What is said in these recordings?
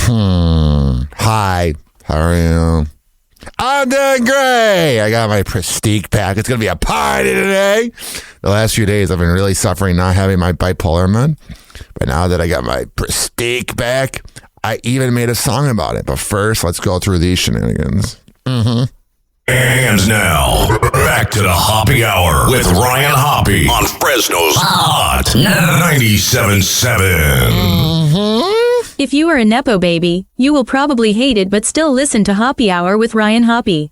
Hi, how are you? I'm doing great. I got my Prestige back. It's going to be a party today. The last few days, I've been really suffering not having my bipolar med. But now that I got my Prestige back, I even made a song about it. But first, let's go through these shenanigans. And now, back to the Hoppe Hour with Ryan Hoppe on Fresno's Hot 97.7. If you are a Nepo baby, you will probably hate it but still listen to Hoppe Hour with Ryan Hoppe.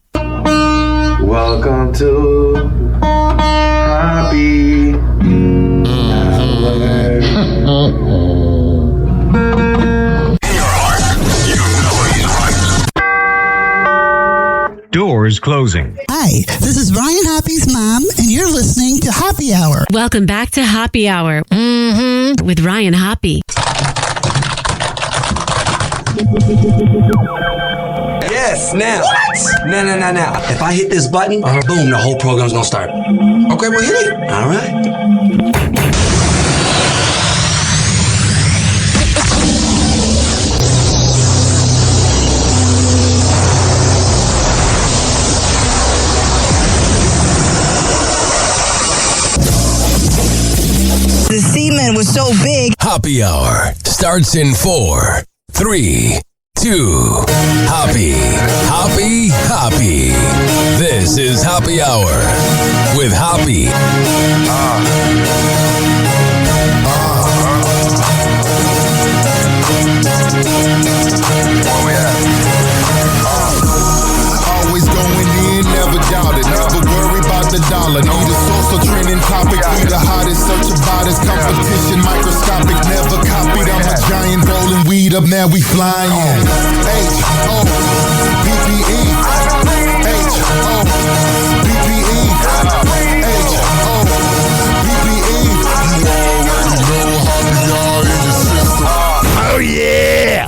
Welcome to Hoppe Hour. Doors closing. Hi, this is Ryan Hoppe's mom, and you're listening to Hoppe Hour. Welcome back to Hoppe Hour with Ryan Hoppe. Yes, now. What? Now. If I hit this button, boom, the whole program's gonna start. Okay, well, hit it. All right. The semen was so big. Hoppe Hour starts in 4, 3, 2. Hoppe. This is Hoppe Hour with Hoppe. Always going in, never doubted. Never worry about the dollar. Need a source of trending topic. We the hottest, search about us. Competition microscopic, never copied. I'm a giant rolling weed up, now we flying. H-O-B-B-E. H-O-B-B-E. H-O-B-B-E. Oh, yeah.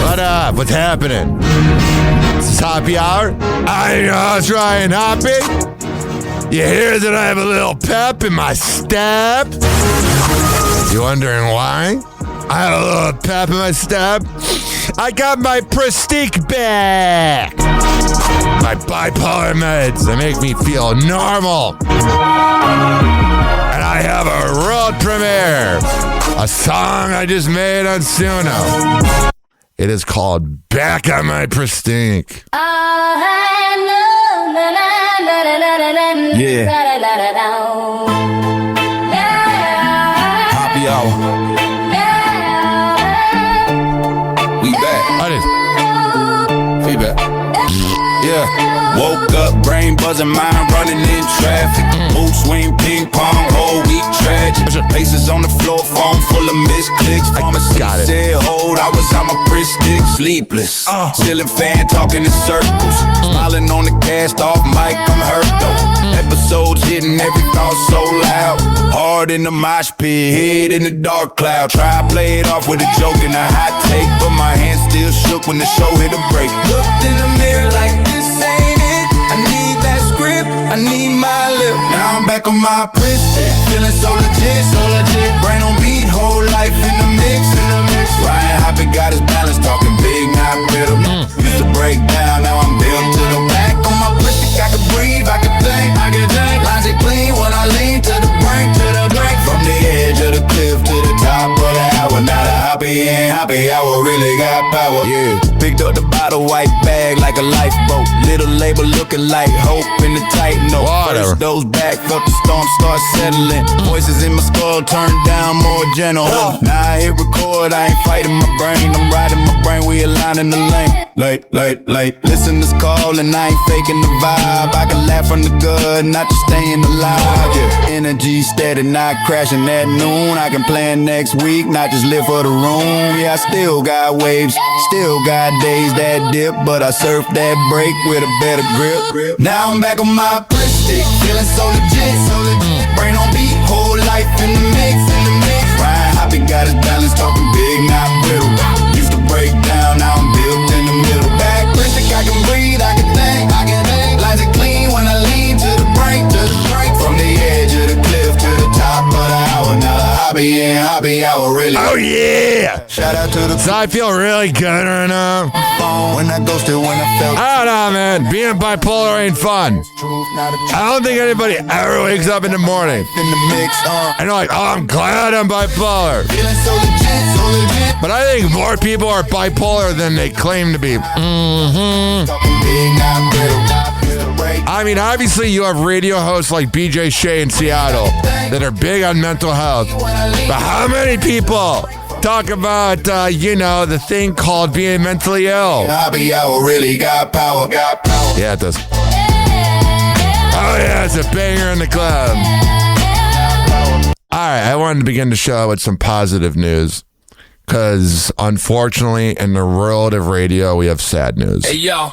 What up? What's happening? This is Hoppe Hour. I'm your host, Ryan Hoppe. You hear that I have a little pep in my step? You wondering why? I have a little pep in my step. I got my Prestige back. My bipolar meds that make me feel normal. And I have a world premiere. A song I just made on Suno. It is called Back on My Prestige. Yeah. Hoppe Hour. We back. Feedback. Yeah. Woke up, brain buzzing, mind running in traffic. Mood swing, ping pong, whole week tragic. Faces on the floor, phone full of missed clicks. Pharmacy said, hold, I was on my Prestige, sleepless. Ceiling fan talking in circles. Smiling on the cast off mic, I'm hurt though. Episodes hitting every thought so loud. Hard in the mosh pit, head in the dark cloud. Try to play it off with a joke and a hot take, but my hands still shook when the show hit a break. Looked in the mirror like this ain't it. I need that script, I need my lip. Now I'm back on my Prestige, feeling so legit, Brain on beat, whole life in the mix, Ryan Hoppe got his balance, talking big, not brittle. Used to break down, now I'm built to the back on my Prestige. I can breathe, I can think, lines are clean when I lean to the brink, from the edge of the cliff to the top of the hour. Now the Hoppe Hour really got power. Yeah, picked up the bottle, white bag like a lifeboat. Little label looking like hope in the tight note. First dose back, felt the storm start settling. Voices in my skull turned down, more gentle. Now I hit record, I ain't fighting my brain. I'm riding my brain, we aligning the lane. Late. Listeners calling, I ain't faking the vibe. I can laugh from the good, not just staying alive. Yeah. Energy steady, not crashing at noon. I can plan next week, not just live for the room. Yeah, I still got waves, still got days that dip, but I surf that break with a better grip. Now I'm back on my Prestige, feeling so legit, Brain on beat, whole life in the mix, Ryan Hoppe got his balance, talking big, not brittle. Used to break down, now I'm built in the middle. Back Prestige, I can breathe, I can think, lines are clean when I lean to the brink, from the edge of the cliff to the top of the hour. Now the Hoppe Hour really. Oh yeah! Shout out to the So I feel really good right now. phone when I ghosted when I felt I don't know, man. Being bipolar ain't fun. truth, not a truth I don't think anybody ever wakes up in the morning in the mix. and they're like, oh, I'm glad I'm bipolar. Feeling so legit, so legit. But I think more people are bipolar than they claim to be. Talking big, not real, not real, right? I mean, obviously you have radio hosts like BJ Shea in Seattle that are big on mental health. But how many people talk about, the thing called being mentally ill? Happy hour really got power, got power. Yeah, it does. Oh, yeah, it's a banger in the club. All right, I wanted to begin the show with some positive news. Because, unfortunately, in the world of radio, we have sad news. Hey, yo.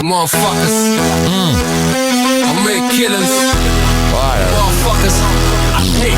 Motherfuckers. I'm make killers. Whatever. Motherfuckers. Hey,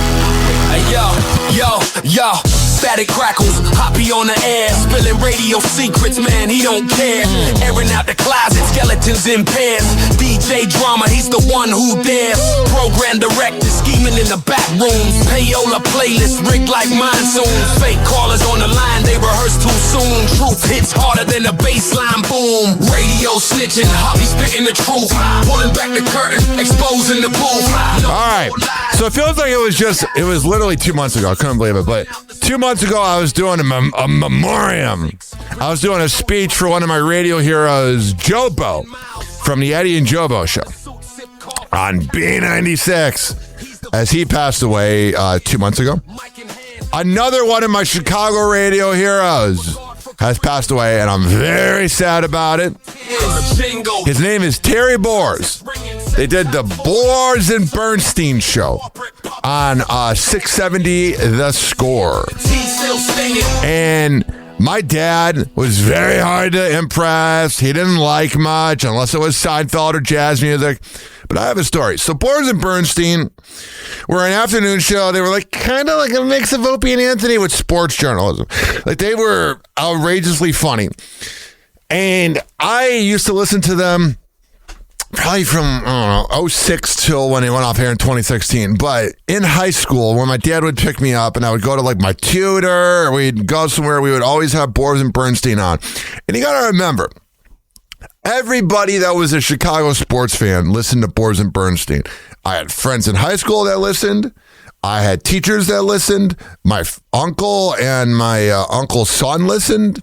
yo. Static crackles, Hoppe on the air, spilling radio secrets, man, he don't care. Airing out the closet, skeletons in pairs. DJ drama, he's the one who dares. Program director, scheming in the back rooms. Payola playlist, rigged like monsoons. Fake callers on the line, they rehearse too soon. Truth hits harder than a baseline boom. Radio snitching, Hoppe spitting the truth. Pulling back the curtain, exposing the booth. All right. So it feels like it was literally 2 months ago. I couldn't believe it. But 2 months ago, I was doing a memoriam. I was doing a speech for one of my radio heroes, Jobo, from the Eddie and Jobo show on B96, as he passed away 2 months ago. Another one of my Chicago radio heroes has passed away, and I'm very sad about it. His name is Terry Boers. They did the Boers and Bernstein show on 670 The Score. And my dad was very hard to impress. He didn't like much unless it was Seinfeld or jazz music. But I have a story. So Boers and Bernstein were an afternoon show. They were like kind of like a mix of Opie and Anthony with sports journalism. Like they were outrageously funny. And I used to listen to them probably from, I don't know, 06 till when he went off here in 2016. But in high school, when my dad would pick me up and I would go to like my tutor, or we'd go somewhere, we would always have Boers and Bernstein on. And you got to remember, everybody that was a Chicago sports fan listened to Boers and Bernstein. I had friends in high school that listened. I had teachers that listened. My uncle and my uncle's son listened.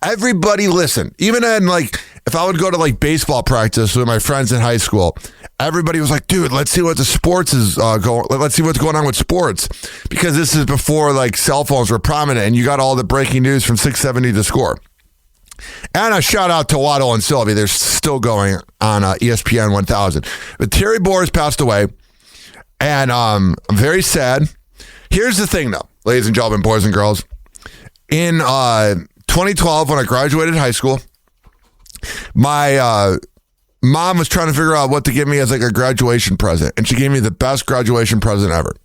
Everybody listened. Even in like, if I would go to like baseball practice with my friends in high school, everybody was like, dude, let's see what the sports is going. Let's see what's going on with sports, because this is before like cell phones were prominent and you got all the breaking news from 670 The Score. And a shout out to Waddle and Sylvie. They're still going on ESPN 1000. But Terry Boers passed away, and I'm very sad. Here's the thing though, ladies and gentlemen, boys and girls. In 2012, when I graduated high school, my mom was trying to figure out what to give me as like a graduation present, and she gave me the best graduation present ever.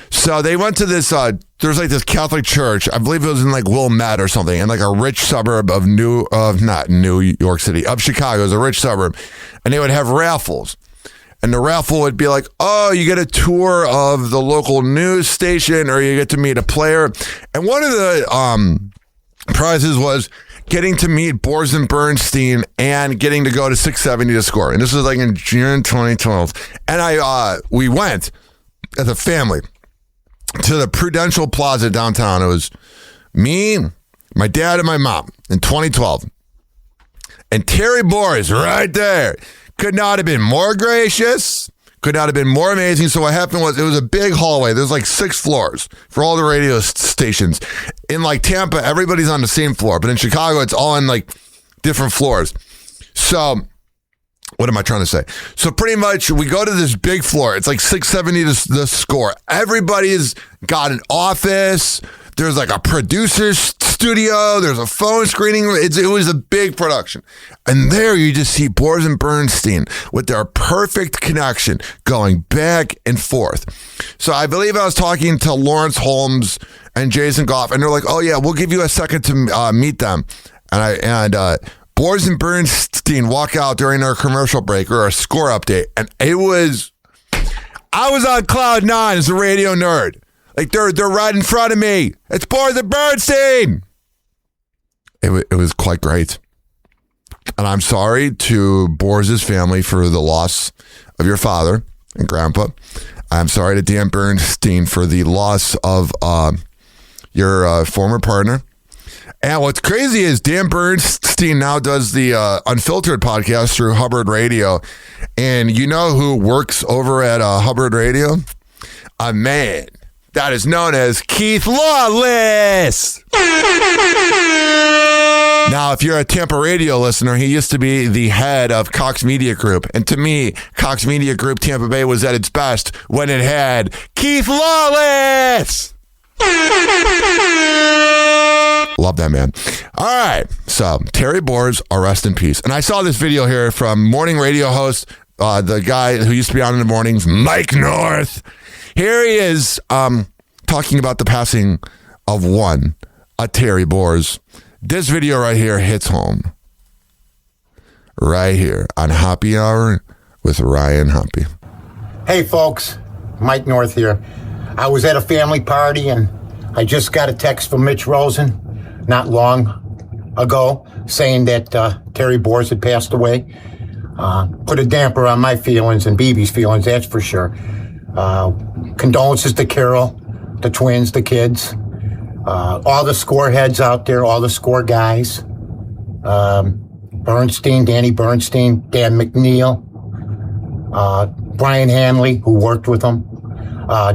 So they went to this, there's like this Catholic church, I believe it was in like Wilmette or something, in like a rich suburb of not New York City, of Chicago. It was a rich suburb, and they would have raffles. And the raffle would be like, oh, you get a tour of the local news station, or you get to meet a player. And one of the prizes was getting to meet Boers and Bernstein and getting to go to 670 The Score. And this was like in June 2012. And we went as a family to the Prudential Plaza downtown. It was me, my dad, and my mom in 2012. And Terry Boers right there. Could not have been more gracious. Could not have been more amazing. So what happened was, it was a big hallway. There's like 6 floors for all the radio stations. In like Tampa, everybody's on the same floor. But in Chicago, it's all on like different floors. So what am I trying to say? So pretty much we go to this big floor. It's like 670 The Score. Everybody's got an office. There's like a producer's studio. There's a phone screening. It was a big production. And there you just see Boers and Bernstein with their perfect connection going back and forth. So I believe I was talking to Lawrence Holmes and Jason Goff, and they're like, oh yeah, we'll give you a second to meet them. And Boers and Bernstein walk out during our commercial break or a score update. And I was on cloud 9 as a radio nerd. Like they're right in front of me. It's Boers and Bernstein. It was quite great. And I'm sorry to Boers' family for the loss of your father and grandpa. I'm sorry to Dan Bernstein for the loss of your former partner. And what's crazy is Dan Bernstein now does the Unfiltered podcast through Hubbard Radio. And you know who works over at Hubbard Radio? A man that is known as Keith Lawless. Now, if you're a Tampa radio listener, he used to be the head of Cox Media Group. And to me, Cox Media Group Tampa Bay was at its best when it had Keith Lawless. Love that man. All right. So, Terry Boers, rest in peace. And I saw this video here from morning radio host, the guy who used to be on in the mornings, Mike North. Here he is talking about the passing of a Terry Boers. This video right here hits home. Right here on Happy Hour with Ryan Hoppe. Hey folks, Mike North here. I was at a family party and I just got a text from Mitch Rosen not long ago saying that Terry Boers had passed away. Put a damper on my feelings and BB's feelings, that's for sure. Condolences to Carol, the twins, the kids. All the score heads out there, all the score guys, Bernstein, Danny Bernstein, Dan McNeil, Brian Hanley, who worked with him,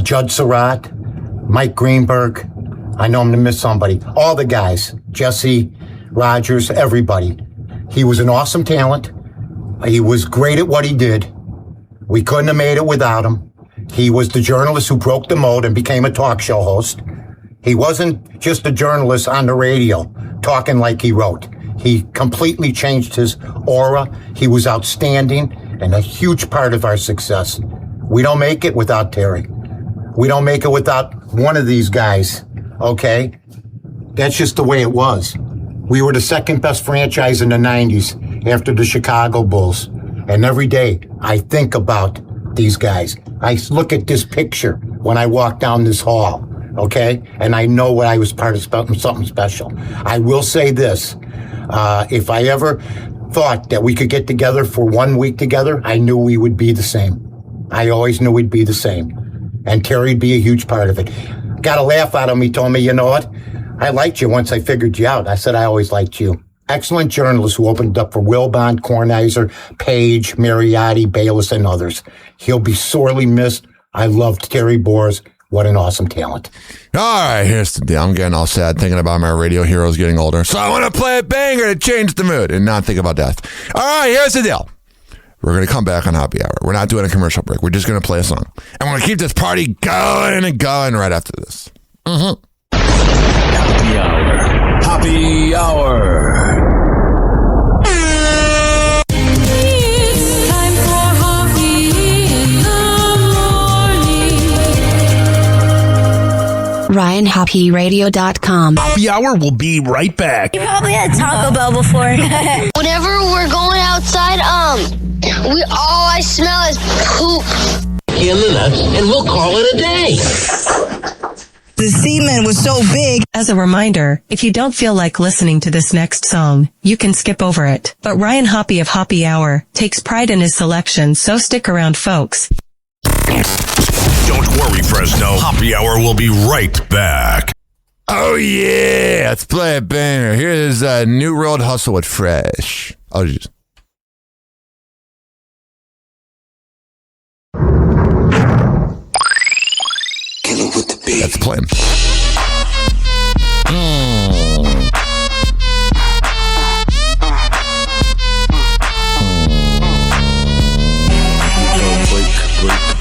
Judd Surratt, Mike Greenberg. I know I'm to miss somebody. All the guys, Jesse Rogers, everybody. He was an awesome talent. He was great at what he did. We couldn't have made it without him. He was the journalist who broke the mold and became a talk show host. He wasn't just a journalist on the radio talking like he wrote. He completely changed his aura. He was outstanding and a huge part of our success. We don't make it without Terry. We don't make it without one of these guys, okay? That's just the way it was. We were the second best franchise in the 90s after the Chicago Bulls. And every day I think about these guys. I look at this picture when I walk down this hall. Okay? And I know what I was part of something special. I will say this. If I ever thought that we could get together for 1 week together, I knew we would be the same. I always knew we'd be the same. And Terry'd be a huge part of it. Got a laugh out of me, told me, you know what? I liked you once I figured you out. I said, I always liked you. Excellent journalist who opened up for Wilbon, Kornheiser, Page, Mariotti, Bayless, and others. He'll be sorely missed. I loved Terry Boers. What an awesome talent. All right, here's the deal. I'm getting all sad thinking about my radio heroes getting older. So I want to play a banger to change the mood and not think about death. All right, here's the deal. We're going to come back on Happy Hour. We're not doing a commercial break. We're just going to play a song. And we're going to keep this party going and going right after this. Mm-hmm. Happy Hour. Happy Hour. RyanHoppeRadio.com. Happy Hour will be right back. You probably had Taco Bell before. Whenever we're going outside, all I smell is poop. In the nuts, and we'll call it a day. The semen was so big. As a reminder, if you don't feel like listening to this next song, you can skip over it. But Ryan Hoppe of Happy Hour takes pride in his selection, so stick around, folks. Don't worry, Fresno. Happy Hour will be right back. Oh, yeah. Let's play a banger. Here's New Road Hustle with Fresh. Oh, geez. Killer with the beat. Let's play him.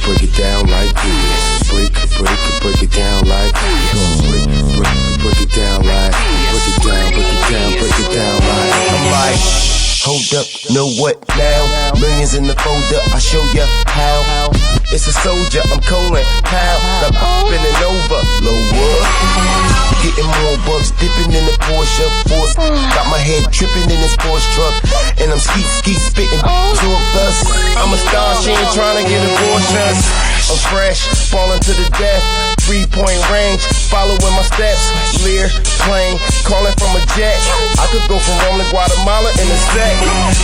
Break it down like this. Break it down like this. Break it down like. Break it down like. I'm like, hold up, know what now? Millions in the folder, I show ya how. It's a soldier, I'm calling how. I'm spinning over, lower. Getting more bucks, dipping in the Porsche force. Got my head tripping in this Porsche truck, and I'm skeet spitting. Talk thus, I'm a star She ain't trying to get abortions. I'm fresh, falling to the death. 3-point range, following my steps. Lear, plane, calling from a jet. I could go from Rome to Guatemala in a sec.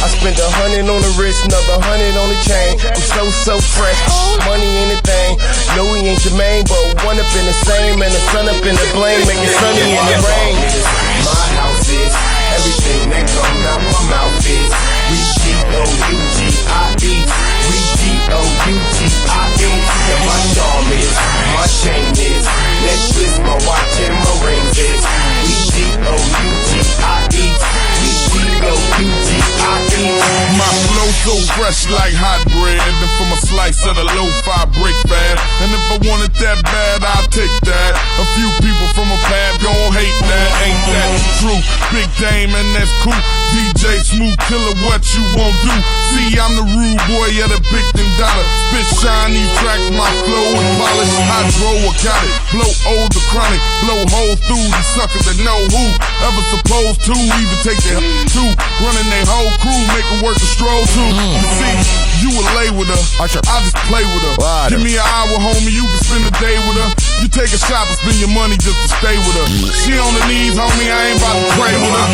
I spent 100 on the wrist, another 100 on the chain. I'm so fresh, money ain't a thing. No, we ain't the main, but one up in the same. And the sun up in the blame, make it sunny in the rain. My house is everything that comes out my mouth is. We G-O-U-G-I-E. We G-O-U-G-I-E. And my charm is, my chain is, necklace, my watch and my rings is. We G-O-U-G-I-E. We G-O-U-G-I-E. My flow so fresh like hot bread. And for my slice of the lo-fi break fast. And if I want it that bad, I'll take that. A few people from a pad gon' hate that. Ain't that true? Big Dame and that's cool. DJ Smooth Killer, what you won't do? See, I'm the rude boy of the big $10. Spit shine, these tracks, my flow is polished. Hydro, I got it. Blow old the chronic. Blow holes through these suckers that know who ever supposed to even take their too. Running their whole crew, make them work the stroll too. You see, you will lay with her. I just play with her. Give me an hour, homie, you can spend a day with her. You take a shot and spend your money just to stay with her. She on the knees, homie, I ain't about to pray with her.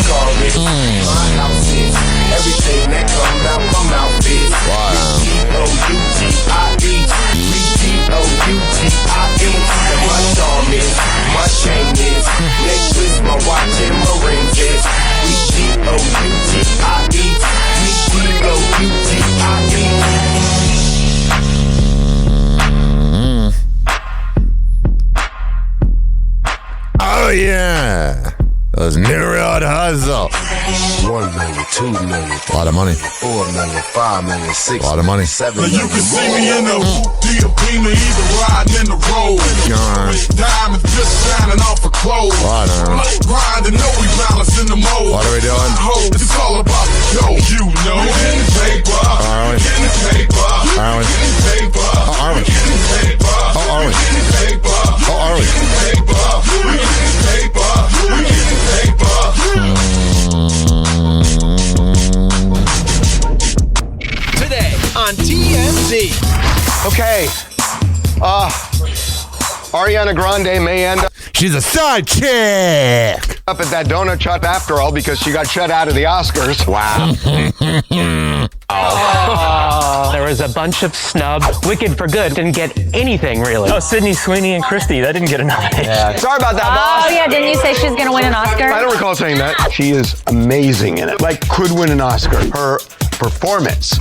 My house is everything that comes out my mouth is. G-O-U-G-I-E. G-O-U-G-I-E. And my charm is, my chain is, necklace, my watch and my rings is. G-O-U-G-I-E. G-O-U-G-I-E. Oh yeah, those New Road Hustle. 1 million, 2 million, A lot of money. 4 million, 5 million, 6 A lot of money. 7 Now million. you can see me in a Hoopty or Beamer, either riding in the road. With diamonds just shining off her clothes. Grinding, know we balance in the mode. What are we doing? It's all about the dough, you know. Getting paper. Are we? Getting paper. Are we? Getting paper. Oh, are we? Getting paper. Oh, are we? Getting paper. Oh, are we? Getting paper. We getting paper. We getting paper. Today on TMZ. Okay. Ariana Grande may end up. She's a side chick. Up at that donut shop after all because she got shut out of the Oscars. Wow. There was a bunch of snub. Wicked for Good didn't get anything really. Oh, Sydney Sweeney and Christy, that didn't get a nomination. Yeah. Sorry about that, boss. Oh, yeah, didn't you say she's going to win an Oscar? I don't recall saying that. She is amazing in it. Like, could win an Oscar. Her performance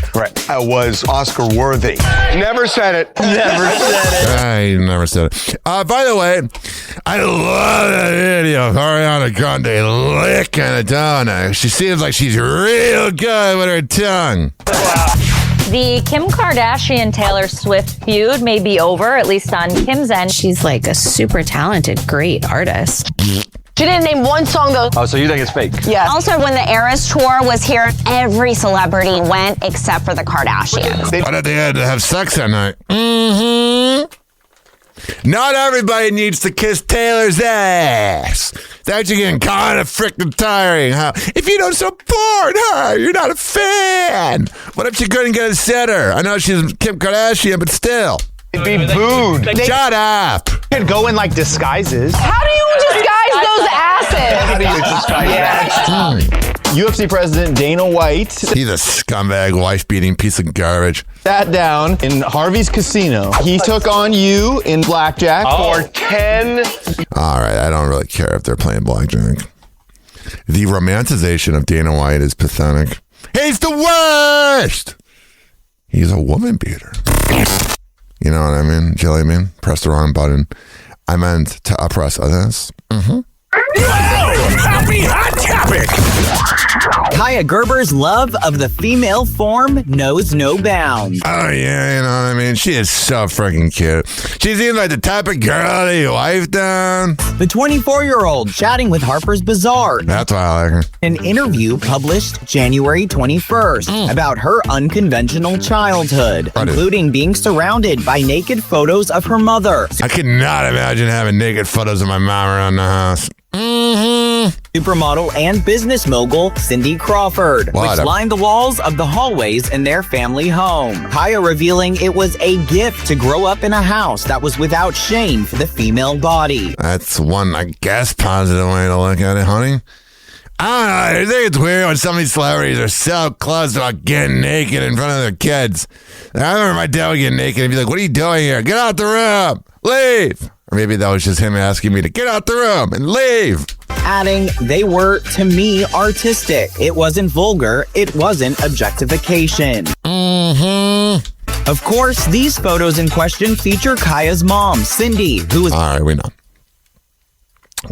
was Oscar worthy. Never said it. Never said it. I never said it. By the way, I love that video of Ariana Grande licking a donut. She seems like she's real good with her tongue. The Kim Kardashian Taylor Swift feud may be over, at least on Kim's end. She's like a super talented, great artist. She didn't name one song though. Oh, so you think it's fake? Yeah. Also, when the Eras tour was here, every celebrity went except for the Kardashians. Why did they had to have sex that night? Not everybody needs to kiss Taylor's ass. That's getting kind of freaking tiring, huh? If you don't support her, you're not a fan. What if she couldn't get a sitter? I know she's Kim Kardashian, but still. They'd be booed. Shut up. Could go in like disguises. How do you disguise those asses? How do you disguise that? UFC President Dana White. He's a scumbag, wife-beating piece of garbage. Sat down in Harvey's casino. He took on you in blackjack for 10. All right, I don't really care if they're playing blackjack. The romanticization of Dana White is pathetic. He's the worst. He's a woman beater. You know what I mean, Jelly Bean? Press the wrong button. I meant to press this. Happy Hot Topic! Kaya Gerber's love of the female form knows no bounds. Oh, yeah, you know what I mean? She is so freaking cute. She seems like the type of girl that your wife done. The 24-year-old chatting with Harper's Bazaar. That's why I like her. An interview published January 21st about her unconventional childhood, including being surrounded by naked photos of her mother. I could not imagine having naked photos of my mom around the house. supermodel and business mogul Cindy Crawford, which lined the walls of the hallways in their family home. Kaya revealing it was a gift to grow up in a house that was without shame for the female body. That's one, I guess, positive way to look at it, honey. I don't know. I think it's weird when some of these celebrities are so close about getting naked in front of their kids. I remember my dad would get naked and be like, "What are you doing here? Get out the room! Leave!" Or maybe that was just him asking me to get out the room and leave. Adding, they were, to me, artistic. It wasn't vulgar. It wasn't objectification. Mm-hmm. Of course, these photos in question feature Kaya's mom, Cindy, who was... All right, we know.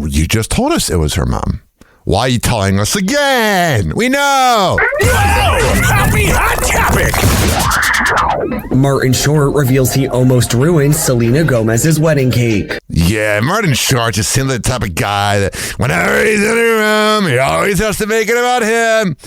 You just told us it was her mom. Why are you telling us again? We know! Happy Hot Topic! Martin Short reveals he almost ruined Selena Gomez's wedding cake. Yeah, Martin Short just seems like the type of guy that whenever he's in a room, he always has to make it about him.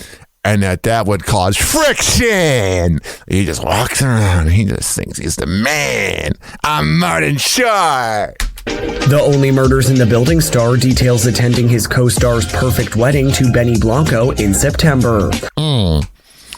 And that would cause friction. He just walks around and he just thinks he's the man. I'm Martin Short. The Only Murders in the Building star details attending his co-star's perfect wedding to Benny Blanco in September.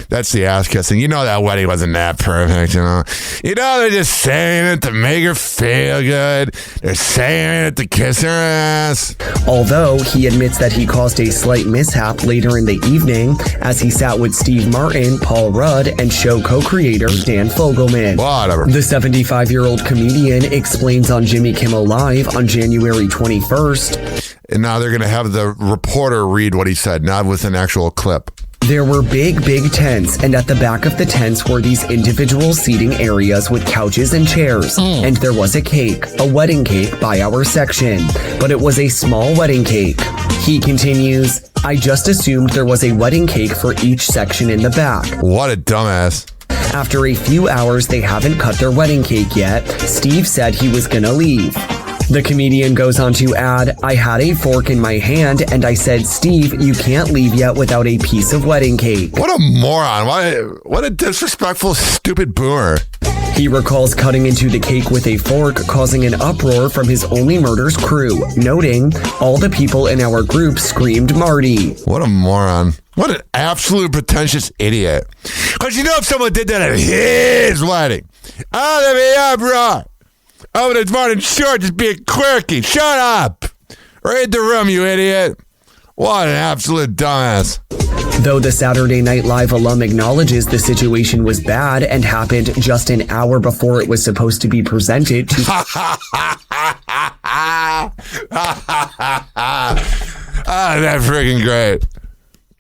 That's the ass kissing. You know that wedding wasn't that perfect, you know. You know they're just saying it to make her feel good. They're saying it to kiss her ass. Although he admits that he caused a slight mishap later in the evening as he sat with Steve Martin, Paul Rudd, and show co-creator Dan Fogelman. Whatever. The 75-year-old comedian explains on Jimmy Kimmel Live on January 21st. And now they're going to have the reporter read what he said, not with an actual clip. There were big tents, and at the back of the tents were these individual seating areas with couches and chairs. And there was a cake, a wedding cake by our section. But it was a small wedding cake. He continues, I just assumed there was a wedding cake for each section in the back. What a dumbass. After a few hours, they haven't cut their wedding cake yet. Steve said he was gonna leave. The comedian goes on to add, I had a fork in my hand and I said, Steve, you can't leave yet without a piece of wedding cake. What a moron. What a disrespectful, stupid boomer. He recalls cutting into the cake with a fork, causing an uproar from his Only Murders crew, noting, all the people in our group screamed Marty. What a moron. What an absolute pretentious idiot. Because you know if someone did that at his wedding, there'd be uproar. Oh, but it's Martin Short just being quirky. Shut up. Read the room, you idiot. What an absolute dumbass. Though the Saturday Night Live alum acknowledges the situation was bad and happened just an hour before it was supposed to be presented to... That's freaking great.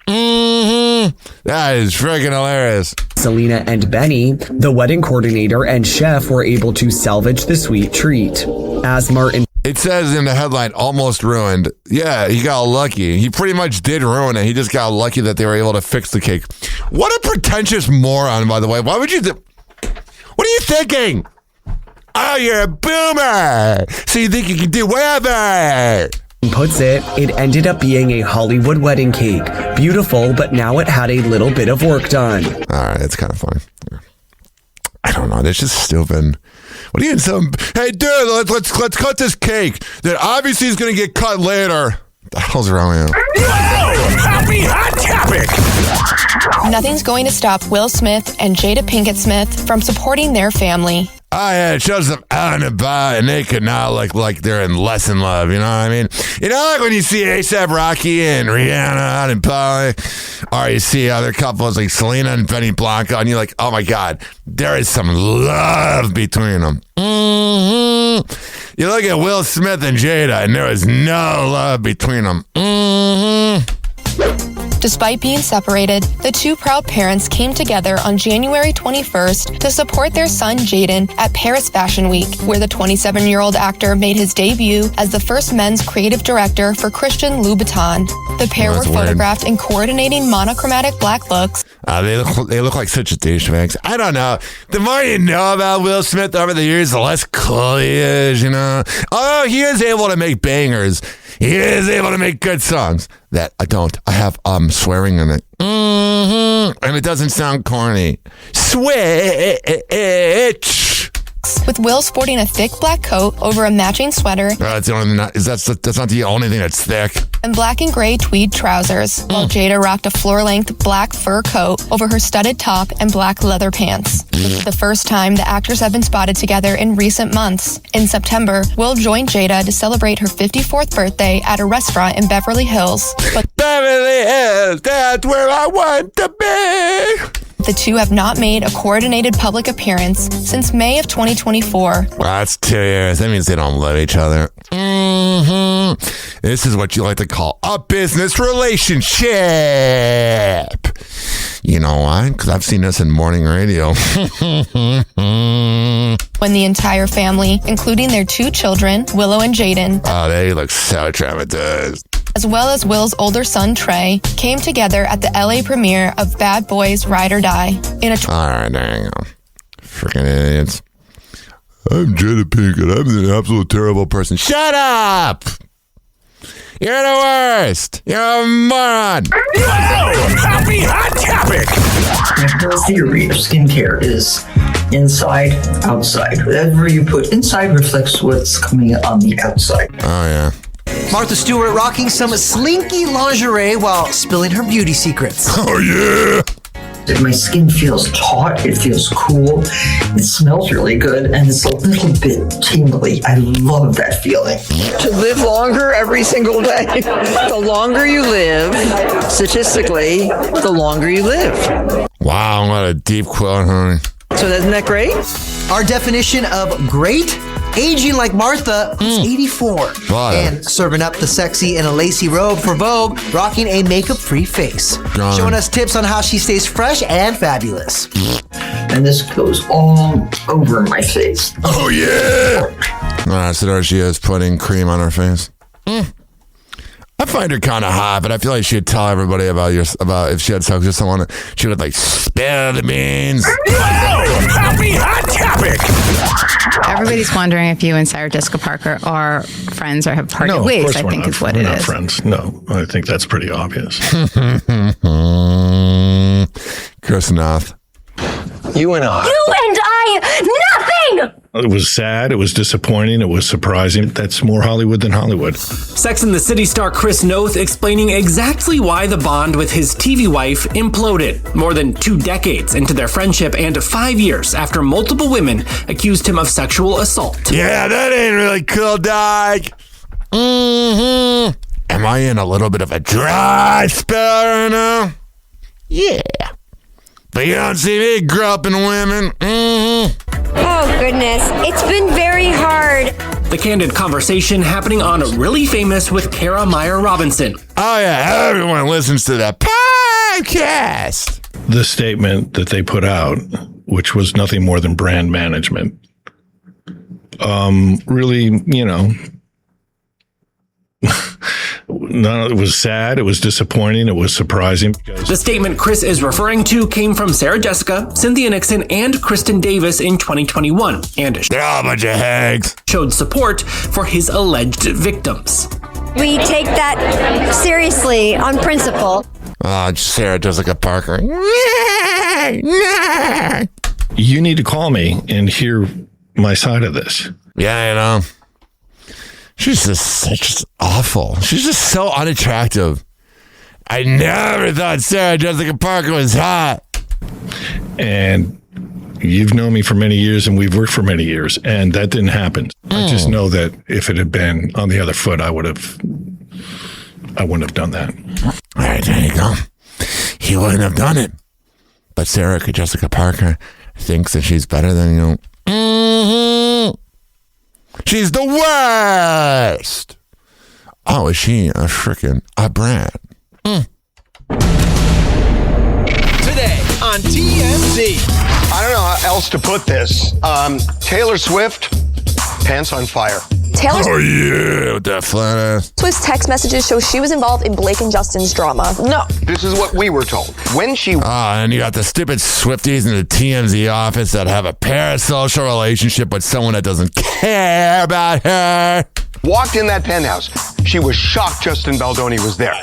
That is freaking hilarious. Selena and Benny, the wedding coordinator and chef, were able to salvage the sweet treat. As Martin... It says in the headline, almost ruined. Yeah, he got lucky. He pretty much did ruin it. He just got lucky that they were able to fix the cake. What a pretentious moron, by the way. Why would you... What are you thinking? Oh, you're a boomer. So you think you can do whatever. Puts it ended up being a Hollywood wedding cake. Beautiful, but now it had a little bit of work done. All right, it's kind of funny. I don't know. That's just stupid. What are you in hey, dude, let's cut this cake that obviously is going to get cut later. What the hell's wrong with you? Happy Hot Topic! Nothing's going to stop Will Smith and Jada Pinkett Smith from supporting their family. Oh, yeah, it shows them out and about, and they could not look like they're in less in love, you know what I mean? You know, like when you see A$AP Rocky and Rihanna out in public, or you see other couples like Selena and Benny Blanco, and you're like, oh my God, there is some love between them. You look at Will Smith and Jada, and there is no love between them. Despite being separated, the two proud parents came together on January 21st to support their son Jaden at Paris Fashion Week, where the 27-year-old actor made his debut as the first men's creative director for Christian Louboutin. The pair were photographed in coordinating monochromatic black looks. They look like such douchebags. I don't know. The more you know about Will Smith over the years, the less cool he is, you know. Although he is able to make bangers. He is able to make good songs. That I don't. I have swearing in it. And it doesn't sound corny. Switch. with Will sporting a thick black coat over a matching sweater. That's the only thing that's not the only thing that's thick. And black and gray tweed trousers, while Jada rocked a floor-length black fur coat over her studded top and black leather pants. This is the first time the actors have been spotted together in recent months. In September, Will joined Jada to celebrate her 54th birthday at a restaurant in Beverly Hills. But Beverly Hills, that's where I want to be. The two have not made a coordinated public appearance since May of 2024. Well, that's 2 years. That means they don't love each other. This is what you like to call a business relationship. You know why? Because I've seen this in morning radio. When the entire family, including their 2 children, Willow and Jaden, they look so traumatized, as well as Will's older son, Trey, came together at the LA premiere of Bad Boys Ride or Die. All right, there you go. Freaking idiots. I'm Jada Pinkett. I'm an absolute terrible person. Shut up! You're the worst! You're a moron! Whoa! Happy Hot Topic! My whole theory of skincare is inside, outside. Whatever you put inside reflects what's coming on the outside. Oh, yeah. Martha Stewart rocking some slinky lingerie while spilling her beauty secrets. Oh, yeah! My skin feels taut, it feels cool, it smells really good, and it's a little bit tingly. I love that feeling. To live longer every single day. The longer you live, statistically, the longer you live. Wow, what a deep quote, honey. So isn't that great? Our definition of great, aging like Martha, who's 84. And serving up the sexy in a lacy robe for Vogue, rocking a makeup-free face. Showing us tips on how she stays fresh and fabulous. And this goes all over my face. Oh, yeah! So there she is, putting cream on her face. I find her kind of hot, but I feel like she'd tell everybody about if she had sex with someone, she would like spill the beans. Whoa! Happy Hot Topic! Everybody's wondering if you and Sarah Jessica Parker are friends or have parted No, ways, of course I we're think not, is what we're it not is. friends. No, I think that's pretty obvious. Chris Noth. You and I. You and I, nothing! It was sad. It was disappointing. It was surprising. That's more Hollywood than Hollywood. Sex and the City star Chris Noth explaining exactly why the bond with his TV wife imploded. More than 2 decades into their friendship and 5 years after multiple women accused him of sexual assault. Yeah, that ain't really cool, dog. Am I in a little bit of a dry spell right now? Yeah. But you don't see me groping women. Oh, goodness. It's been very hard. The candid conversation happening on Really Famous with Kara Meyer Robinson. Oh, yeah. Everyone listens to that podcast. The statement that they put out, which was nothing more than brand management, really, it was sad, it was disappointing, it was surprising. The statement Chris is referring to came from Sarah Jessica, Cynthia Nixon, and Kristen Davis in 2021, and they're all a bunch of hags. Showed support for his alleged victims. We take that seriously on principle. Sarah Jessica Parker. You need to call me and hear my side of this. Yeah, she's just awful. She's just so unattractive. I never thought Sarah Jessica Parker was hot. And you've known me for many years and we've worked for many years, and that didn't happen. I just know that if it had been on the other foot, I wouldn't have done that. All right, there you go. He wouldn't have done it. But Sarah Jessica Parker thinks that she's better than you. She's the worst. Oh, is she a brand? Today on TMZ. I don't know how else to put this. Taylor Swift, pants on fire. Oh, yeah, with that flat ass. Swift's text messages show she was involved in Blake and Justin's drama. No. This is what we were told. When she... and you got the stupid Swifties in the TMZ office that have a parasocial relationship with someone that doesn't care about her. Walked in that penthouse. She was shocked Justin Baldoni was there.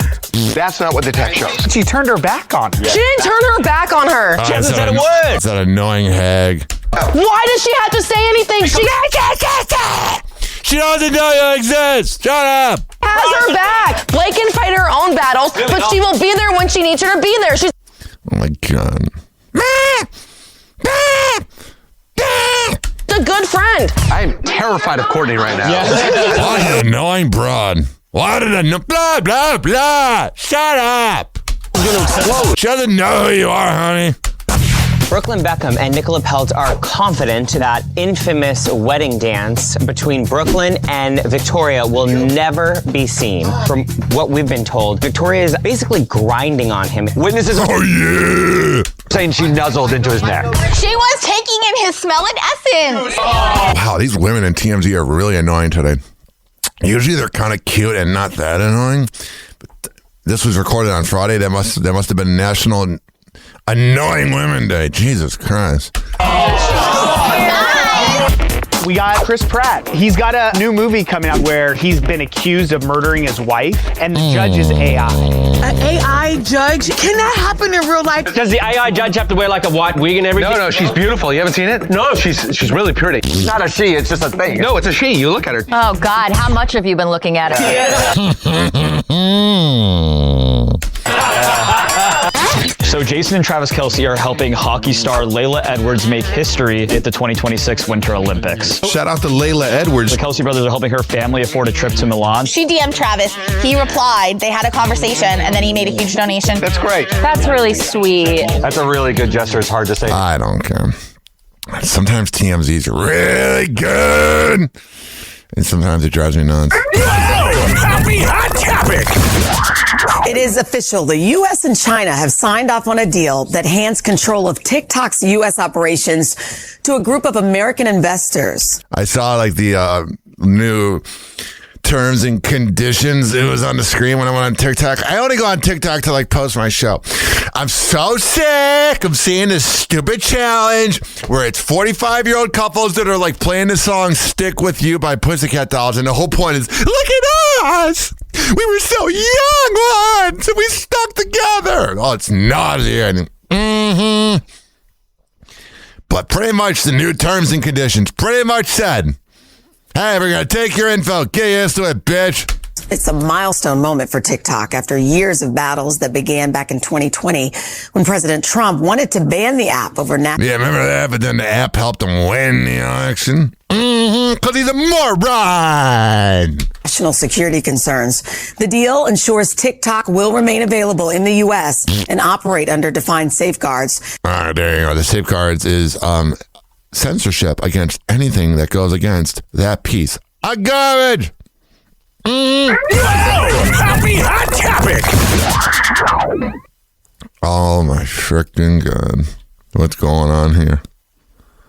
That's not what the text shows. She turned her back on her. She didn't turn her back on her. She hasn't said a word. It's that annoying hag. Why does she have to say anything? She doesn't know you exist. Shut up. Has her back. Blake can fight her own battles, but she will be there when she needs her to be there. She's Oh my God. a good friend. I am terrified of Courtney right now. What an annoying broad. What an annoying... Blah, blah, blah. Shut up. She's going to explode. She doesn't know who you are, honey. Brooklyn Beckham and Nicola Peltz are confident that infamous wedding dance between Brooklyn and Victoria will never be seen. From what we've been told, Victoria is basically grinding on him. Witnesses saying she nuzzled into his neck. She was taking in his smelling essence. Wow, these women in TMZ are really annoying today. Usually they're kind of cute and not that annoying. But this was recorded on Friday. That must have been National Annoying Women Day. Jesus Christ. We got Chris Pratt. He's got a new movie coming out where he's been accused of murdering his wife, and the judge is AI. An AI judge? Can that happen in real life? Does the AI judge have to wear like a white wig and everything? No, she's beautiful. You haven't seen it? No, she's really pretty. It's not a she, it's just a thing. No, it's a she. You look at her. Oh, God. How much have you been looking at it? So Jason and Travis Kelce are helping hockey star Layla Edwards make history at the 2026 Winter Olympics. Shout out to Layla Edwards. The Kelce brothers are helping her family afford a trip to Milan. She DM'd Travis. He replied. They had a conversation, and then he made a huge donation. That's great. That's really sweet. That's a really good gesture. It's hard to say. I don't care. Sometimes TMZ's really good, and sometimes it drives me nuts. Happy Hot Topic! It is official. The U.S. and China have signed off on a deal that hands control of TikTok's U.S. operations to a group of American investors. I saw like the new terms and conditions. It was on the screen when I went on TikTok. I only go on TikTok to like post my show. I'm so sick of seeing this stupid challenge where it's 45-year-old couples that are like playing the song Stick With You by Pussycat Dolls. And the whole point is, look at us. We were so young once and we stuck together. Oh, it's nauseating. But pretty much the new terms and conditions pretty much said, hey, we're going to take your info. Get used to it, bitch. It's a milestone moment for TikTok after years of battles that began back in 2020 when President Trump wanted to ban the app over national. Yeah, remember that? But then the app helped him win the election. Because he's a moron. National security concerns. The deal ensures TikTok will remain available in the U.S. and operate under defined safeguards. There you go. The safeguards is censorship against anything that goes against that piece of garbage. Happy Hot Topic! Oh my freaking God. What's going on here?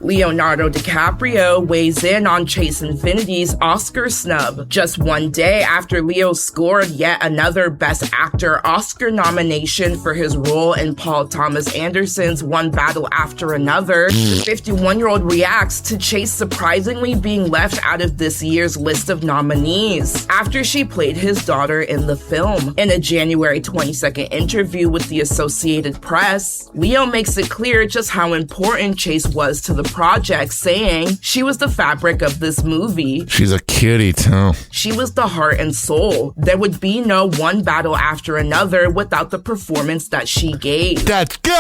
Leonardo DiCaprio weighs in on Chase Infinity's Oscar snub. Just one day after Leo scored yet another Best Actor Oscar nomination for his role in Paul Thomas Anderson's One Battle After Another, the 51-year-old reacts to Chase surprisingly being left out of this year's list of nominees after she played his daughter in the film. In a January 22nd interview with the Associated Press, Leo makes it clear just how important Chase was to the project, saying she was the fabric of this movie. She's a kitty, too. She was the heart and soul. There would be no One Battle After Another without the performance that she gave. That's good!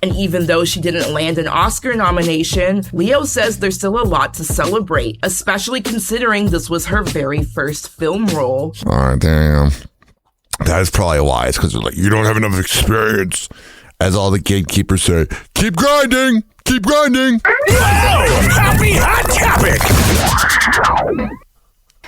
And even though she didn't land an Oscar nomination, Leo says there's still a lot to celebrate, especially considering this was her very first film role. All right, damn. That is probably why. It's because like, you don't have enough experience. As all the gatekeepers say, keep grinding, keep grinding. Happy Hot Topic!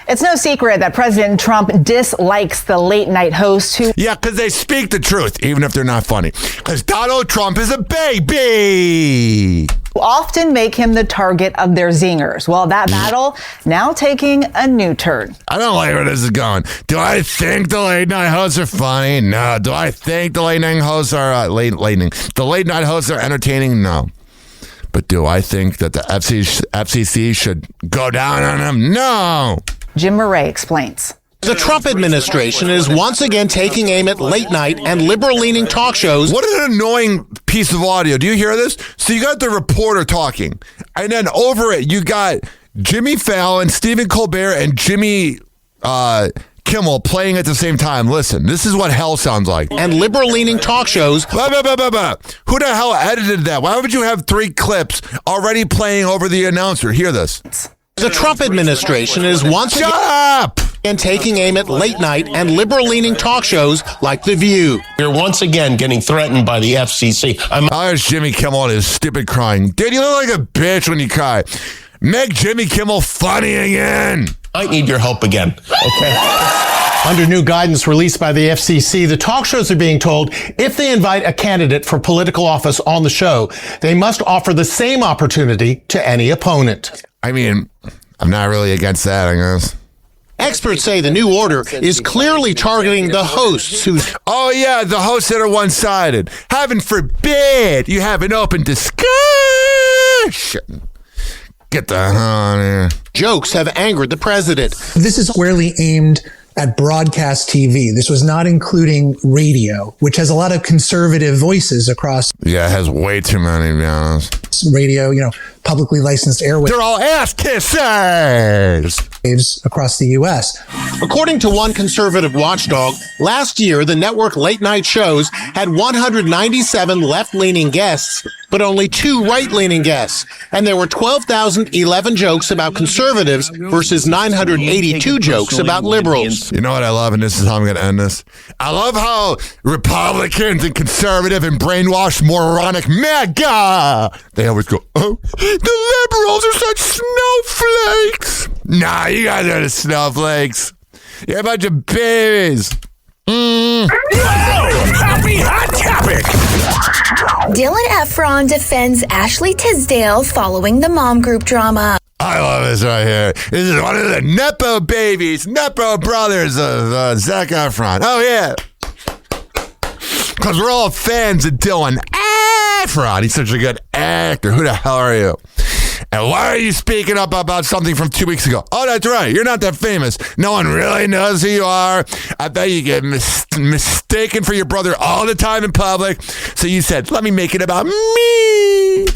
It's no secret that President Trump dislikes the late night host who... Yeah, because they speak the truth, even if they're not funny. Because Donald Trump is a baby. Often make him the target of their zingers. Well, that battle now taking a new turn. I don't like where this is going. Do I think the late night hosts are funny? No. Do I think the late night hosts are the late night hosts are entertaining? No. But do I think that the FCC should go down on them? No. Jim Murray explains. The Trump administration is once again taking aim at late night and liberal-leaning talk shows. What an annoying piece of audio. Do you hear this? So you got the reporter talking, and then over it, you got Jimmy Fallon, Stephen Colbert, and Jimmy Kimmel playing at the same time. Listen, this is what hell sounds like. And liberal-leaning talk shows. Who the hell edited that? Why would you have 3 clips already playing over the announcer? Hear this. The Trump administration is once again taking aim at late night and liberal-leaning talk shows like The View. You're once again getting threatened by the FCC. There's Jimmy Kimmel and his stupid crying. Dude, you look like a bitch when you cry. Make Jimmy Kimmel funny again. I need your help again, okay? Under new guidance released by the FCC, the talk shows are being told if they invite a candidate for political office on the show, they must offer the same opportunity to any opponent. I mean, I'm not really against that, I guess. Experts say the new order is clearly targeting the hosts who... Oh, yeah, the hosts that are one-sided. Heaven forbid you have an open discussion. Get the hell out of here. Jokes have angered the president. This is squarely aimed at broadcast TV. This was not including radio, which has a lot of conservative voices across. Yeah, it has way too many, to be honest. Radio, publicly licensed airwaves. They're all ass kissers across the U.S. According to one conservative watchdog, last year the network late night shows had 197 left-leaning guests, but only 2 right-leaning guests. And there were 12,011 jokes about conservatives versus 982 jokes about liberals. You know what I love, and this is how I'm going to end this? I love how Republicans and conservative and brainwashed moronic MAGA, they always go, oh, the liberals are such snowflakes. Nah, you guys are the snowflakes. You're a bunch of babies. Whoa! Happy Hot Topic! Dylan Efron defends Ashley Tisdale following the mom group drama. I love this right here. This is one of the Nepo babies, Nepo brothers of Zac Efron. Oh, yeah. Because we're all fans of Dylan Efron. He's such a good actor. Who the hell are you? And why are you speaking up about something from 2 weeks ago? Oh, that's right. You're not that famous. No one really knows who you are. I bet you get mistaken for your brother all the time in public. So you said, let me make it about me.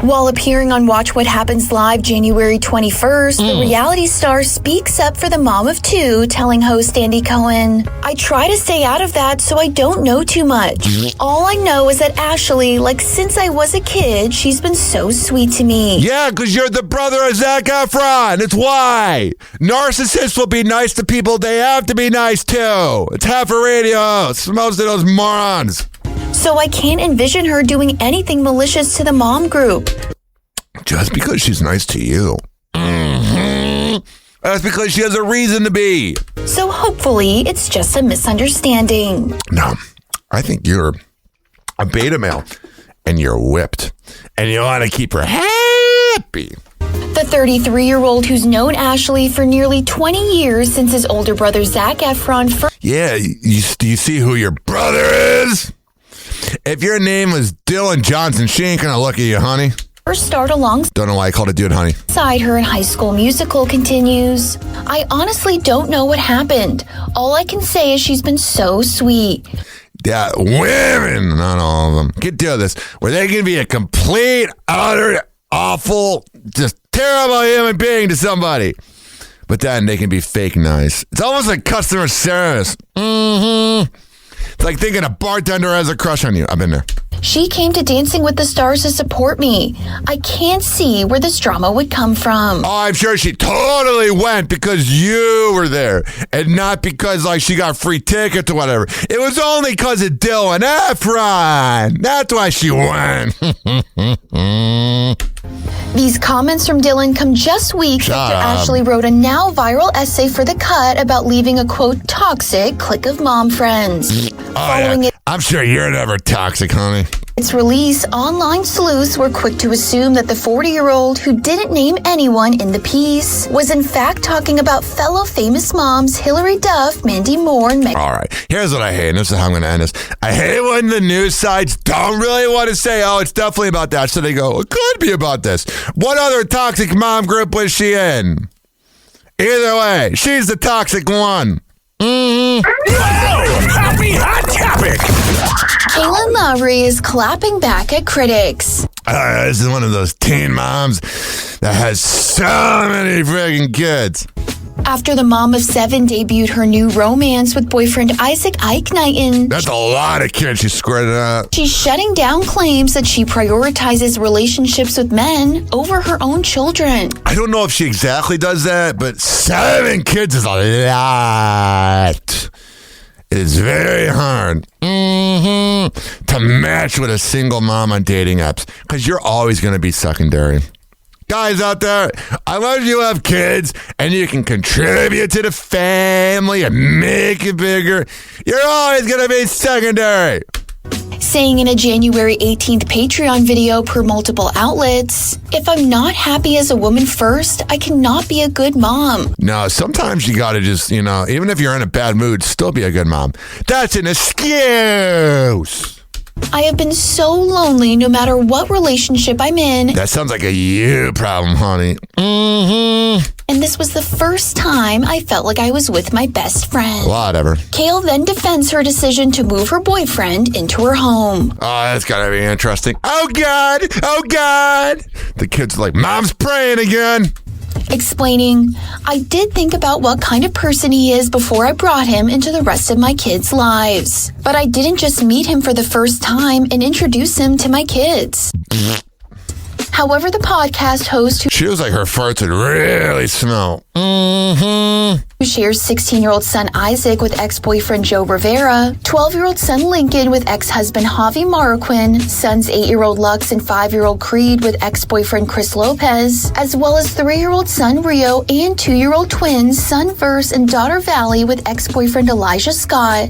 While appearing on Watch What Happens Live January 21st, the reality star speaks up for the mom of 2, telling host Andy Cohen, I try to stay out of that so I don't know too much. All I know is that Ashley, since I was a kid, she's been so sweet to me. Yeah, because you're the brother of Zac Efron. It's why. Narcissists will be nice to people they have to be nice to. It's half a radio. It's most of those morons. So I can't envision her doing anything malicious to the mom group. Just because she's nice to you. That's because she has a reason to be. So hopefully it's just a misunderstanding. No, I think you're a beta male and you're whipped and you want to keep her happy. The 33-year-old who's known Ashley for nearly 20 years since his older brother Zac Efron first... Yeah, do you see who your brother is? If your name was Dylan Johnson, she ain't gonna look at you, honey. First starred alongside Don't know why I called it dude, honey. her in High School Musical continues. I honestly don't know what happened. All I can say is she's been so sweet. Yeah, women, not all of them. Get to this. Where they can be a complete, utter, awful, just terrible human being to somebody. But then they can be fake nice. It's almost like customer service. It's like thinking a bartender has a crush on you. I've been there. She came to Dancing with the Stars to support me. I can't see where this drama would come from. Oh, I'm sure she totally went because you were there and not because she got free tickets or whatever. It was only because of Dylan Efron. That's why she went. These comments from Dylan come just weeks after Ashley wrote a now viral essay for The Cut about leaving a, quote, toxic clique of mom friends. Following I'm sure you're never toxic, honey. its release, online sleuths were quick to assume that the 40-year-old, who didn't name anyone in the piece, was in fact talking about fellow famous moms Hilary Duff, Mandy Moore, and Meg. All right, here's what I hate, and this is how I'm going to end this. I hate when the news sites don't really want to say, oh, it's definitely about that, so they go, it could be about this. What other toxic mom group was she in? Either way, she's the toxic one. Whoa! Happy Hot Topic! Kaylin Lowry is clapping back at critics. This is one of those teen moms that has so many friggin' kids. After the mom of 7 debuted her new romance with boyfriend Isaac Ike Knighton. That's a lot of kids she squirted out. She's shutting down claims that she prioritizes relationships with men over her own children. I don't know if she exactly does that, but 7 kids is a lot. It is very hard to match with a single mom on dating apps because you're always going to be secondary. Guys out there, unless you have kids and you can contribute to the family and make it bigger, you're always going to be secondary. Saying in a January 18th Patreon video per multiple outlets, if I'm not happy as a woman first, I cannot be a good mom. No, sometimes you got to just, even if you're in a bad mood, still be a good mom. That's an excuse. I have been so lonely no matter what relationship I'm in. That sounds like a you problem, honey. And this was the first time I felt like I was with my best friend. Whatever. Kale then defends her decision to move her boyfriend into her home. Oh, that's gotta be interesting. Oh, God! Oh, God! The kid's like, Mom's praying again. Explaining, I did think about what kind of person he is before I brought him into the rest of my kids' lives. But I didn't just meet him for the first time and introduce him to my kids. However, the podcast host She was like her farts would really smell. who shares 16-year-old son Isaac with ex-boyfriend Joe Rivera, 12-year-old son Lincoln with ex-husband Javi Marroquin, sons 8-year-old Lux and 5-year-old Creed with ex-boyfriend Chris Lopez, as well as 3-year-old son Rio and 2-year-old twins son Verse and daughter Valley with ex-boyfriend Elijah Scott.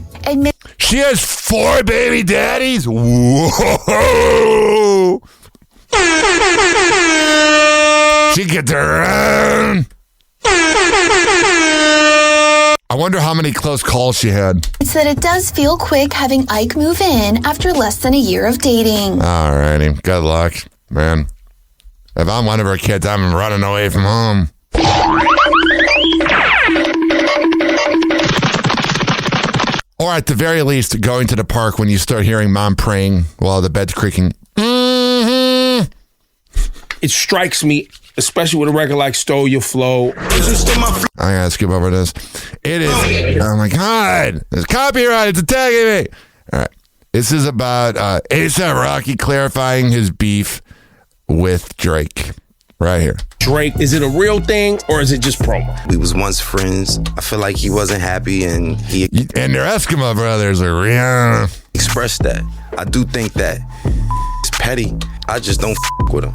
She has 4 baby daddies? Whoa! She gets her own. I wonder how many close calls she had. It's that it does feel quick having Ike move in after less than a year of dating. Alrighty, good luck, man. If I'm one of her kids, I'm running away from home. Or at the very least, going to the park when you start hearing mom praying while the bed's creaking. It strikes me, especially with a record like Stole Your Flow. I gotta skip over this. It is. Oh my God! There's copyright. It's attacking me. All right. This is about A$AP Rocky clarifying his beef with Drake. Right here. Drake, is it a real thing or is it just promo? We was once friends. I feel like he wasn't happy and he... And their Eskimo brothers are real. Expressed that. I do think that it's petty. I just don't with him.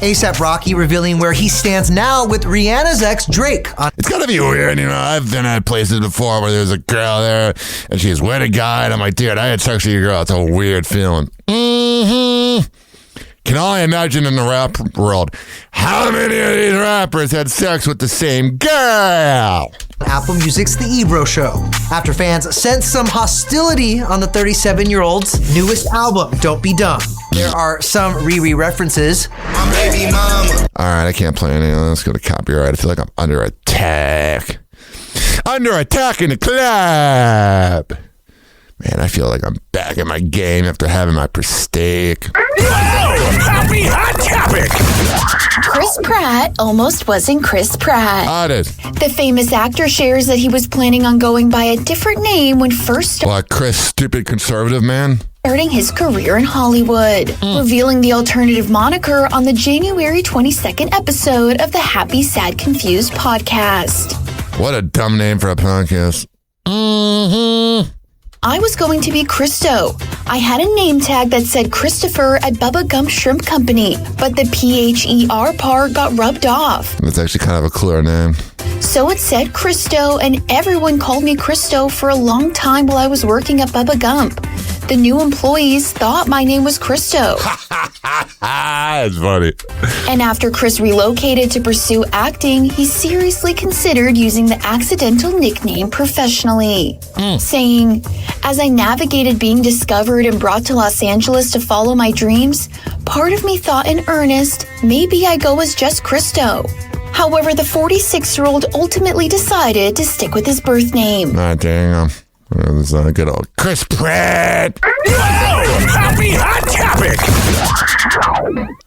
A$AP Rocky revealing where he stands now with Rihanna's ex, Drake. It's gotta be weird, I've been at places before where there's a girl there and she's with a guy and I'm like, dude, I had sex with your girl. It's a weird feeling. Can only imagine in the rap world, how many of these rappers had sex with the same girl? Apple Music's The Ebro Show, after fans sensed some hostility on the 37-year-old's newest album, Don't Be Dumb. There are some Riri references. My baby mama. All right, I can't play any of this. Let's go to copyright. I feel like I'm under attack. Under attack in the club. Man, I feel like I'm back in my game after having my steak. Whoa! Happy Hot Topic! Chris Pratt almost wasn't Chris Pratt. It is. The famous actor shares that he was planning on going by a different name when first What, Chris, stupid conservative man? starting his career in Hollywood, revealing the alternative moniker on the January 22nd episode of the Happy, Sad, Confused podcast. What a dumb name for a podcast. I was going to be Christo. I had a name tag that said Christopher at Bubba Gump Shrimp Company, but the PHER part got rubbed off. That's actually kind of a cooler name. So it said Christo, and everyone called me Christo for a long time while I was working at Bubba Gump. The new employees thought my name was Christo. That's funny. And after Chris relocated to pursue acting, he seriously considered using the accidental nickname professionally, saying, as I navigated being discovered and brought to Los Angeles to follow my dreams, part of me thought in earnest, maybe I go as just Christo. However, the 46-year-old ultimately decided to stick with his birth name. Dang. This is good old Chris Pratt. Whoa! Happy Hot Topic!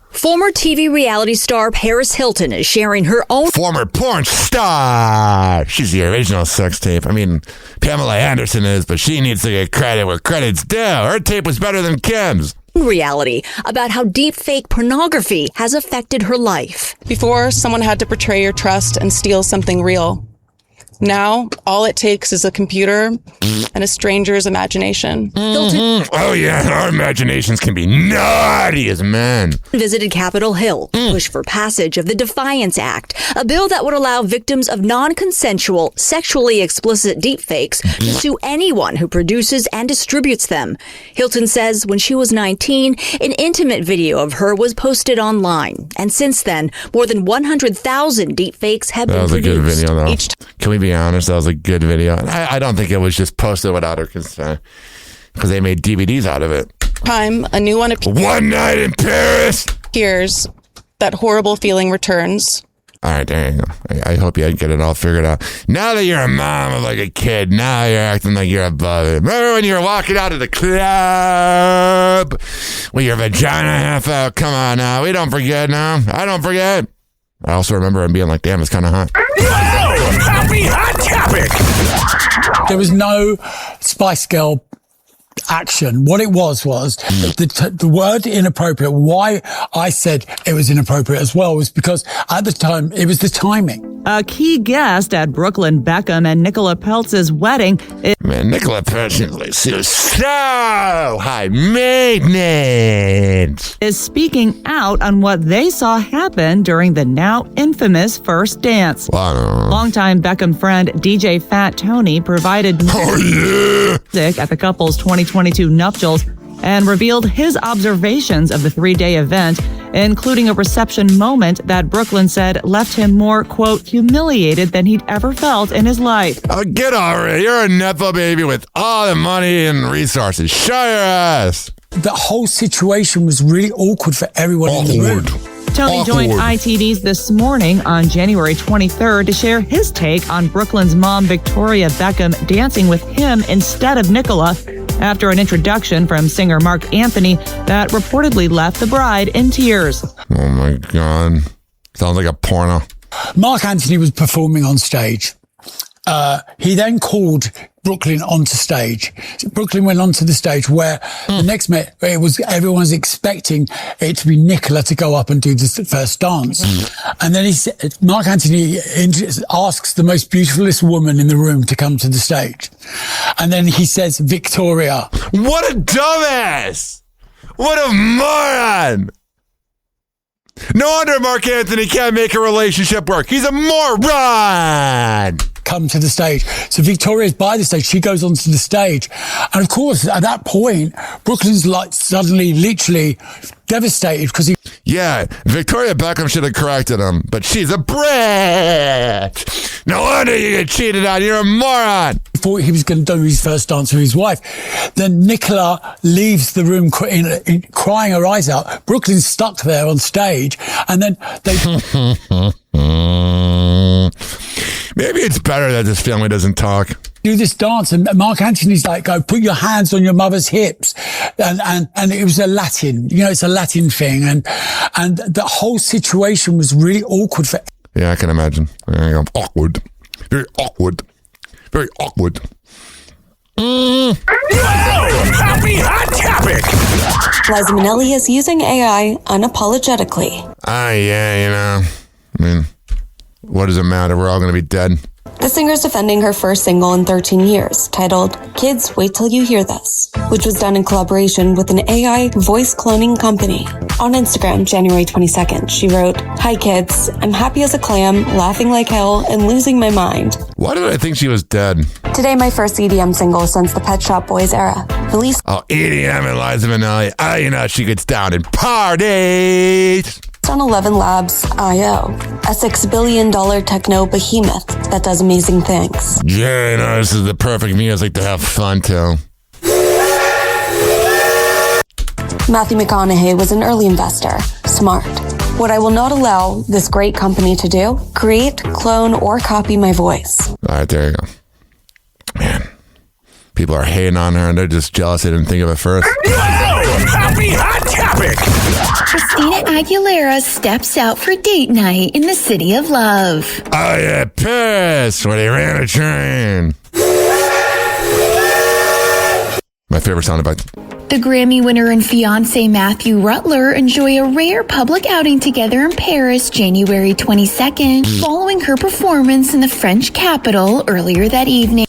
Former TV reality star Paris Hilton is sharing her own former porn star. She's the original sex tape. I mean, Pamela Anderson is, but she needs to get credit where credit's due. Her tape was better than Kim's. Reality about how deepfake pornography has affected her life. Before, someone had to betray your trust and steal something real. Now, all it takes is a computer and a stranger's imagination. Oh, yeah, our imaginations can be naughty as men. Visited Capitol Hill to push for passage of the Defiance Act, a bill that would allow victims of non-consensual, sexually explicit deepfakes to sue anyone who produces and distributes them. Hilton says when she was 19, an intimate video of her was posted online. And since then, more than 100,000 deepfakes have been produced. That was a good video, though. Can we be honest? That was a good video. I don't think it was just posted without her consent, because they made DVDs out of it. Time, a new one appears. One night in Paris. Here's that horrible feeling returns. All right, there you go. I hope you get it all figured out. Now that you're a mom of like a kid, now you're acting like you're above it. Remember when you were walking out of the club with your vagina half out? Come on now. We don't forget now. I don't forget. I also remember him being like, damn, it's kind of hot. Whoa! Happy Hot Topic! There was no Spice Girl action. What it was the word inappropriate. Why I said it was inappropriate as well was because at the time, it was the timing. A key guest at Brooklyn Beckham and Nicola Peltz's wedding. Man, Nicola Peltz is so high maintenance. Is speaking out on what they saw happen during the now infamous first dance. Longtime Beckham friend DJ Fat Tony provided music at the couple's 2022 nuptials and revealed his observations of the 3-day event, including a reception moment that Brooklyn said left him more, quote, humiliated than he'd ever felt in his life. Oh, get over it. You're a Nepo baby with all the money and resources. Show your ass. The whole situation was really awkward for everyone in the room. Tony joined ITV's This Morning on January 23rd to share his take on Brooklyn's mom, Victoria Beckham, dancing with him instead of Nicola after an introduction from singer Mark Anthony that reportedly left the bride in tears. Oh, my God. Sounds like a porno. Mark Anthony was performing on stage. He then called Brooklyn onto stage. Brooklyn went onto the stage where the next minute everyone was expecting it to be Nicola to go up and do the first dance. And then Mark Anthony asks the most beautifulest woman in the room to come to the stage. And then he says, Victoria. What a dumbass! What a moron! No wonder Mark Anthony can't make a relationship work. He's a moron! Come to the stage. So Victoria's by the stage. She goes onto the stage. And of course, at that point, Brooklyn's like suddenly literally devastated because he... Yeah, Victoria Beckham should have corrected him, but she's a brat. No wonder you get cheated on. You're a moron. Thought he was going to do his first dance with his wife. Then Nicola leaves the room crying her eyes out. Brooklyn's stuck there on stage. And then they... Maybe it's better that this family doesn't talk. Do this dance, and Mark Anthony's like, go put your hands on your mother's hips, and it was a Latin, it's a Latin thing, and the whole situation was really awkward for. Yeah, I can imagine. Awkward, very awkward, very awkward. Whoa! Happy Hot Topic! Liza Minnelli is using AI unapologetically. Yeah, I mean, what does it matter? We're all going to be dead. The singer's defending her first single in 13 years, titled Kids Wait Till You Hear This, which was done in collaboration with an AI voice cloning company. On Instagram, January 22nd, she wrote, "Hi kids, I'm happy as a clam, laughing like hell, and losing my mind. Why did I think she was dead? Today, my first EDM single since the Pet Shop Boys era. Released." Oh, EDM and Liza Minnelli. She gets down and parties. On 11 Labs I.O., a $6 billion techno behemoth that does amazing things. Yeah, this is the perfect music to have fun to. Matthew McConaughey was an early investor, smart, What I will not allow this great company to do, create, clone, or copy my voice. All right, there you go. Man, people are hating on her and they're just jealous they didn't think of it first. Happy Hot Topic! Christina Aguilera steps out for date night in the City of Love. I get pissed when he ran a train. My favorite sound effect. The Grammy winner and fiancé Matthew Rutler enjoy a rare public outing together in Paris January 22nd, following her performance in the French capital earlier that evening.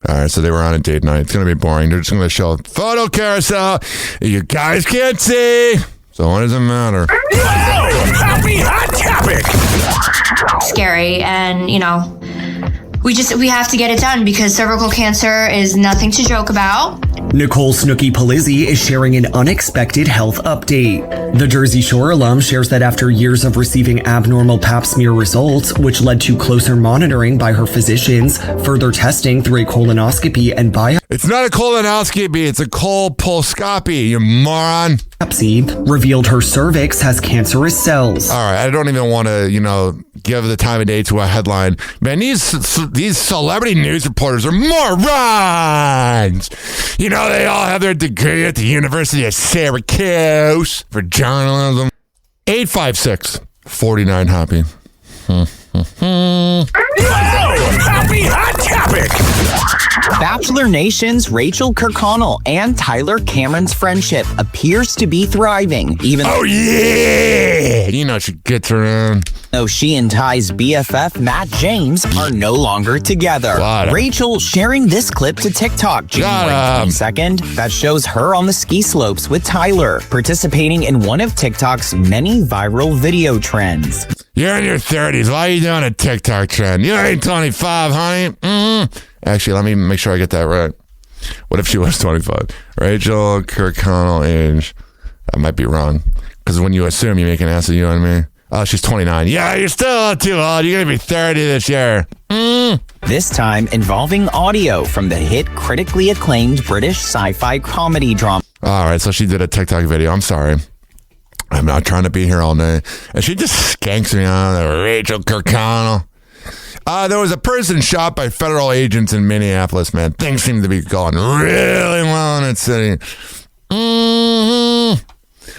All right, so they were on a date night. It's going to be boring. They're just going to show a photo carousel. You guys can't see. So what does it matter? Happy Hot Topic! Scary, and we have to get it done because cervical cancer is nothing to joke about. Nicole Snooki Palizzi is sharing an unexpected health update. The Jersey Shore alum shares that after years of receiving abnormal pap smear results, which led to closer monitoring by her physicians, further testing through a colonoscopy and biopsy. It's not a colonoscopy, it's a colposcopy, you moron. Revealed her cervix has cancerous cells. All right, I don't even want to, give the time of day to a headline. Man, these celebrity news reporters are morons. They all have their degree at the University of Syracuse for journalism. 856-49 happy. Happy Hot Topic! Bachelor Nation's Rachel Kirkconnell and Tyler Cameron's friendship appears to be thriving, even Oh, yeah! She gets around. though she and Ty's BFF, Matt James, are no longer together. Rachel sharing this clip to TikTok January 22nd that shows her on the ski slopes with Tyler, participating in one of TikTok's many viral video trends. You're in your 30s. Why are you doing a TikTok trend? You ain't 25, honey. Actually, let me make sure I get that right. What if she was 25? Rachel Kirkconnell age. That might be wrong. Because when you assume, you make an ass of you and me. Oh, she's 29. Yeah, you're still too old. You're going to be 30 this year. This time involving audio from the hit critically acclaimed British sci-fi comedy drama. All right, so she did a TikTok video. I'm sorry. I'm not trying to be here all day. And she just skanks me on Rachel Kirkconnell. There was a person shot by federal agents in Minneapolis, man. Things seem to be going really well in that city.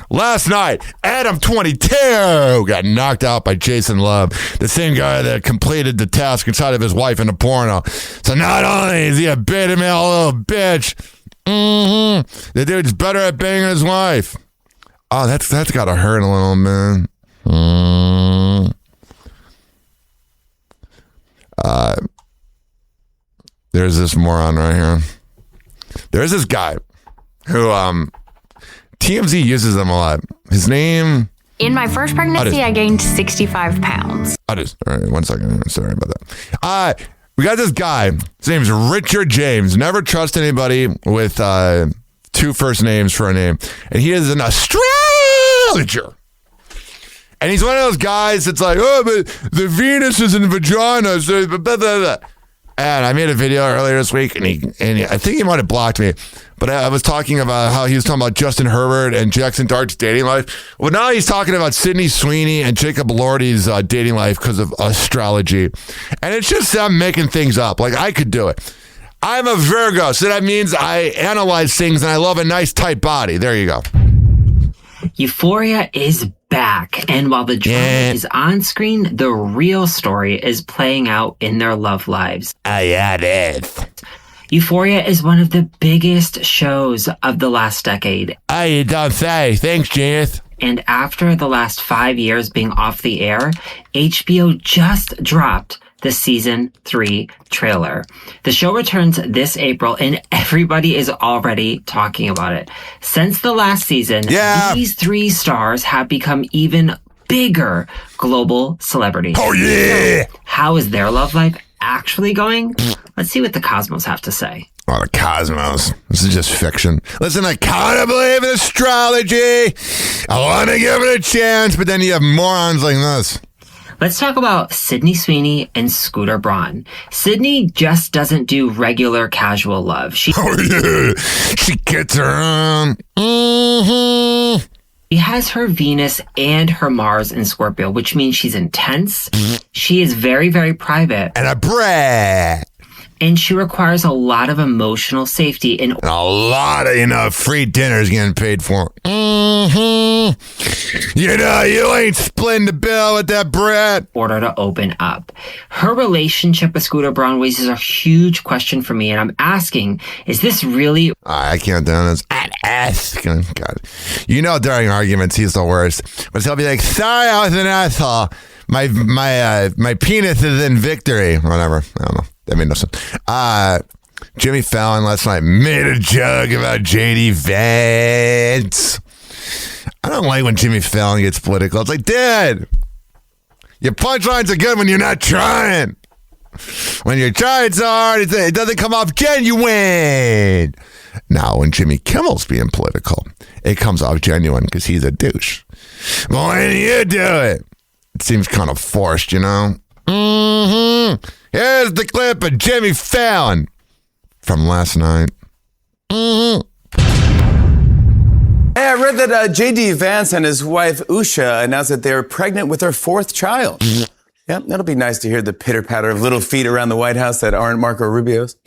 Last night, Adam 22 got knocked out by Jason Love, the same guy that completed the task inside of his wife in a porno. So not only is he a beta male little bitch, the dude's better at banging his wife. Oh, that's gotta hurt a little, man. There's this moron right here. There's this guy who TMZ uses him a lot. His name... In my first pregnancy, I gained 65 pounds. All right, 1 second. Sorry about that. We got this guy. His name's Richard James. Never trust anybody with two first names for a name. And he is an astrologer. And he's one of those guys that's like, oh, but the Venus is in vagina. So blah, blah, blah. And I made a video earlier this week, and I think he might have blocked me. But I was talking about how he was talking about Justin Herbert and Jackson Dart's dating life. Well, now he's talking about Sydney Sweeney and Jacob Elordi's dating life because of astrology. And it's just them making things up. Like, I could do it. I'm a Virgo, so that means I analyze things and I love a nice tight body. There you go. Euphoria is back, and while the drama is on screen, the real story is playing out in their love lives. Yeah, it is. Euphoria is one of the biggest shows of the last decade. You don't say. Thanks, Judith. And after the last 5 years being off the air, HBO just dropped the season 3 trailer. The show returns this April and everybody is already talking about it. Since the last season, these 3 stars have become even bigger global celebrities. Oh yeah! So, how is their love life actually going? Let's see what the Cosmos have to say. Oh, the Cosmos. This is just fiction. Listen, I kind of believe in astrology. I want to give it a chance, but then you have morons like this. Let's talk about Sydney Sweeney and Scooter Braun. Sydney just doesn't do regular casual love. She gets around. She has her Venus and her Mars in Scorpio, which means she's intense. She is very, very private. And a brat. And she requires a lot of emotional safety and a lot of, free dinners getting paid for. You ain't splitting the bill with that brat. Order to open up. Her relationship with Scooter Braun raises a huge question for me, and I'm asking, is this really... I can't do this. I'm asking. God. During arguments, he's the worst. But he'll be like, sorry, I was an asshole. My penis is in victory. Whatever. I don't know. That made no sense. Jimmy Fallon last night made a joke about JD Vance. I don't like when Jimmy Fallon gets political. It's like, dude, your punchlines are good when you're not trying. When you're trying so hard, it doesn't come off genuine. Now, when Jimmy Kimmel's being political, it comes off genuine because he's a douche. But when you do it, it seems kind of forced, Here's the clip of Jimmy Fallon from last night. Hey, I read that J.D. Vance and his wife Usha announced that they're pregnant with their fourth child. Yeah, that'll be nice to hear the pitter-patter of little feet around the White House that aren't Marco Rubio's.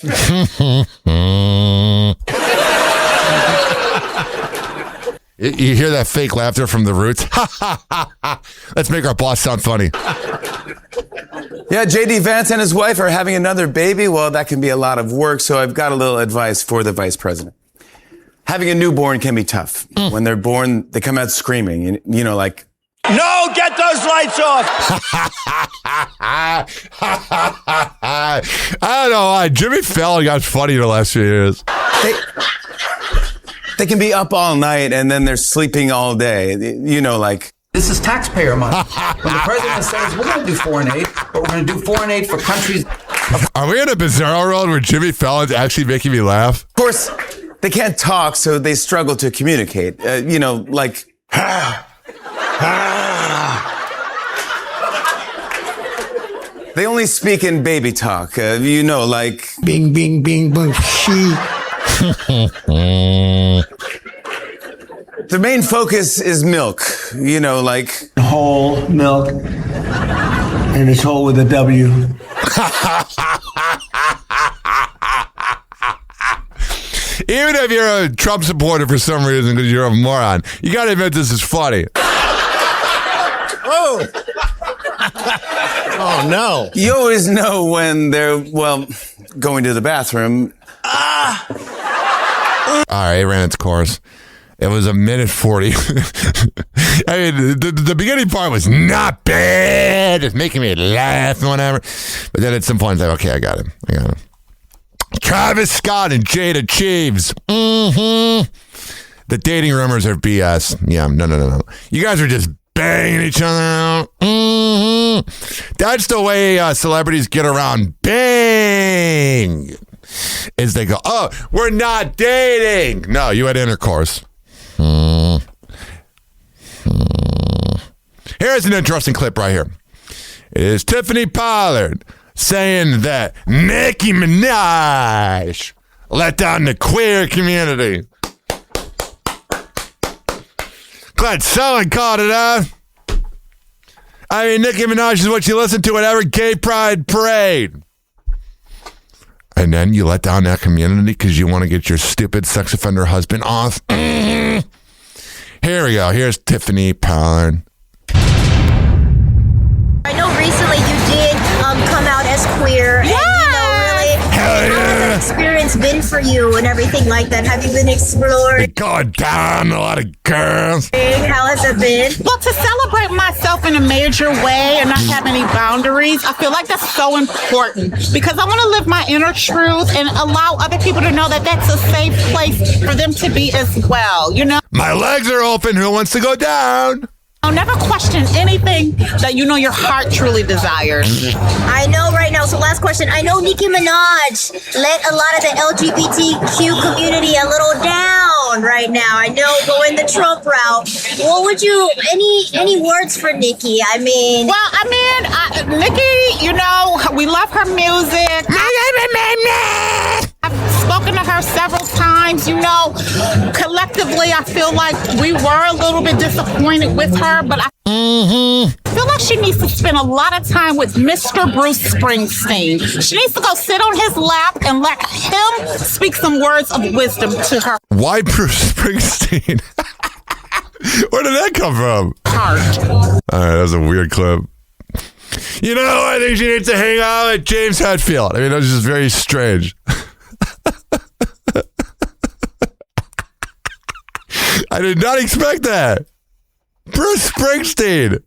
You hear that fake laughter from the Roots? Let's make our boss sound funny. Yeah, J.D. Vance and his wife are having another baby. Well, that can be a lot of work, so I've got a little advice for the vice president. Having a newborn can be tough. When they're born, they come out screaming, like... No, get those lights off! I don't know why. Jimmy Fallon got funny the last few years. They can be up all night and then they're sleeping all day. Like... This is taxpayer money. When the president says, we're going to do foreign aid, but we're going to do foreign aid for countries... Are we in a bizarro world where Jimmy Fallon's actually making me laugh? Of course, they can't talk, so they struggle to communicate. Like... They only speak in baby talk, like... Bing, bing, bing, boom, she... The main focus is milk, like... Whole milk. And it's whole with a W. Even if you're a Trump supporter for some reason because you're a moron, you gotta admit this is funny. Oh! Oh, no. You always know when they're, going to the bathroom. All right, it ran its course. It was 1:40. I mean, the beginning part was not bad. It's making me laugh and whatever. But then at some point, it's like, okay, I got him. Travis Scott and Jada Cheeves. The dating rumors are BS. Yeah, no. You guys are just banging each other out. That's the way celebrities get around bang. Is they go, oh, we're not dating. No, you had intercourse. Here's an interesting clip right here. It is Tiffany Pollard saying that Nicki Minaj let down the queer community. Glad someone called it out. I mean, Nicki Minaj is what you listen to at every gay pride parade. And then you let down that community because you want to get your stupid sex offender husband off. Here we go. Here's Tiffany Pollard. I know recently you did come out as queer. Yeah. And, really, how has that experience been for you and everything like that? Have you been exploring? Going down a lot of girls. How has it been? Well, to celebrate myself in a major way and not have any boundaries, I feel like that's so important because I want to live my inner truth and allow other people to know that that's a safe place for them to be as well, My legs are open. Who wants to go down? I'll never question anything that your heart truly desires. I know right now. So last question. I know Nicki Minaj let a lot of the LGBTQ community a little down right now. I know going the Trump route. What would you, any words for Nicki? Nicki, we love her music. I've spoken to her several times. You know, collectively, I feel like we were a little bit disappointed with her, but I feel like she needs to spend a lot of time with Mr. Bruce Springsteen. She needs to go sit on his lap and let him speak some words of wisdom to her. Why Bruce Springsteen? Where did that come from? Heart. All right, that was a weird clip. You know, I think she needs to hang out with James Hetfield. I mean, that was just very strange. I did not expect that. Bruce Springsteen.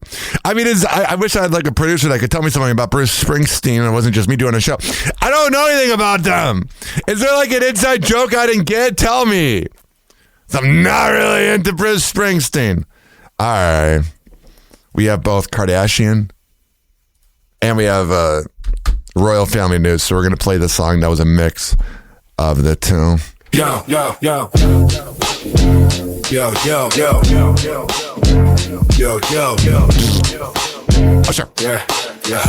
I mean, I wish I had like a producer that could tell me something about Bruce Springsteen and it wasn't just me doing a show. I don't know anything about them. Is there like an inside joke I didn't get? Tell me. I'm not really into Bruce Springsteen. All right. We have both Kardashian and we have royal family news. So we're going to play the song that was a mix of the two. Yo, yo, yo. Yo, yo, yo. Yo, yo, yo. Oh, sure. Yeah, yeah.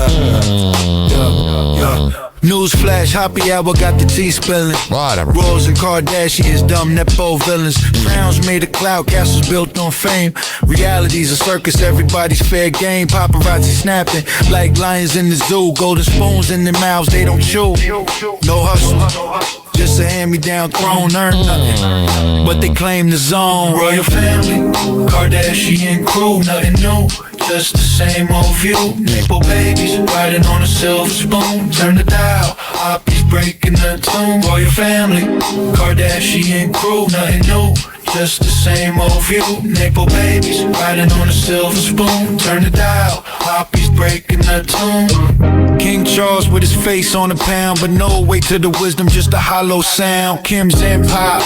Newsflash, Hoppe hour got the tea spilling. Whatever. Royals and Kardashians, dumb Nepo villains. Crowns made of cloud, castles built on fame. Reality's a circus, everybody's fair game. Paparazzi snapping like lions in the zoo. Golden spoons in their mouths, they don't chew. No hustle. Just a hand-me-down throne, earn nothing, but they claim the zone. Royal family, Kardashian crew, nothing new, just the same old view. Nepo babies riding on a silver spoon. Turn the dial, Hoppe's breaking the tune. Royal family, Kardashian crew, nothing new, just the same old view. Nepo babies riding on a silver spoon. Turn the dial, Hoppe's breaking the tune. King Charles with his face on a pound, but no weight to the wisdom, just a hollow sound. Kim's empire,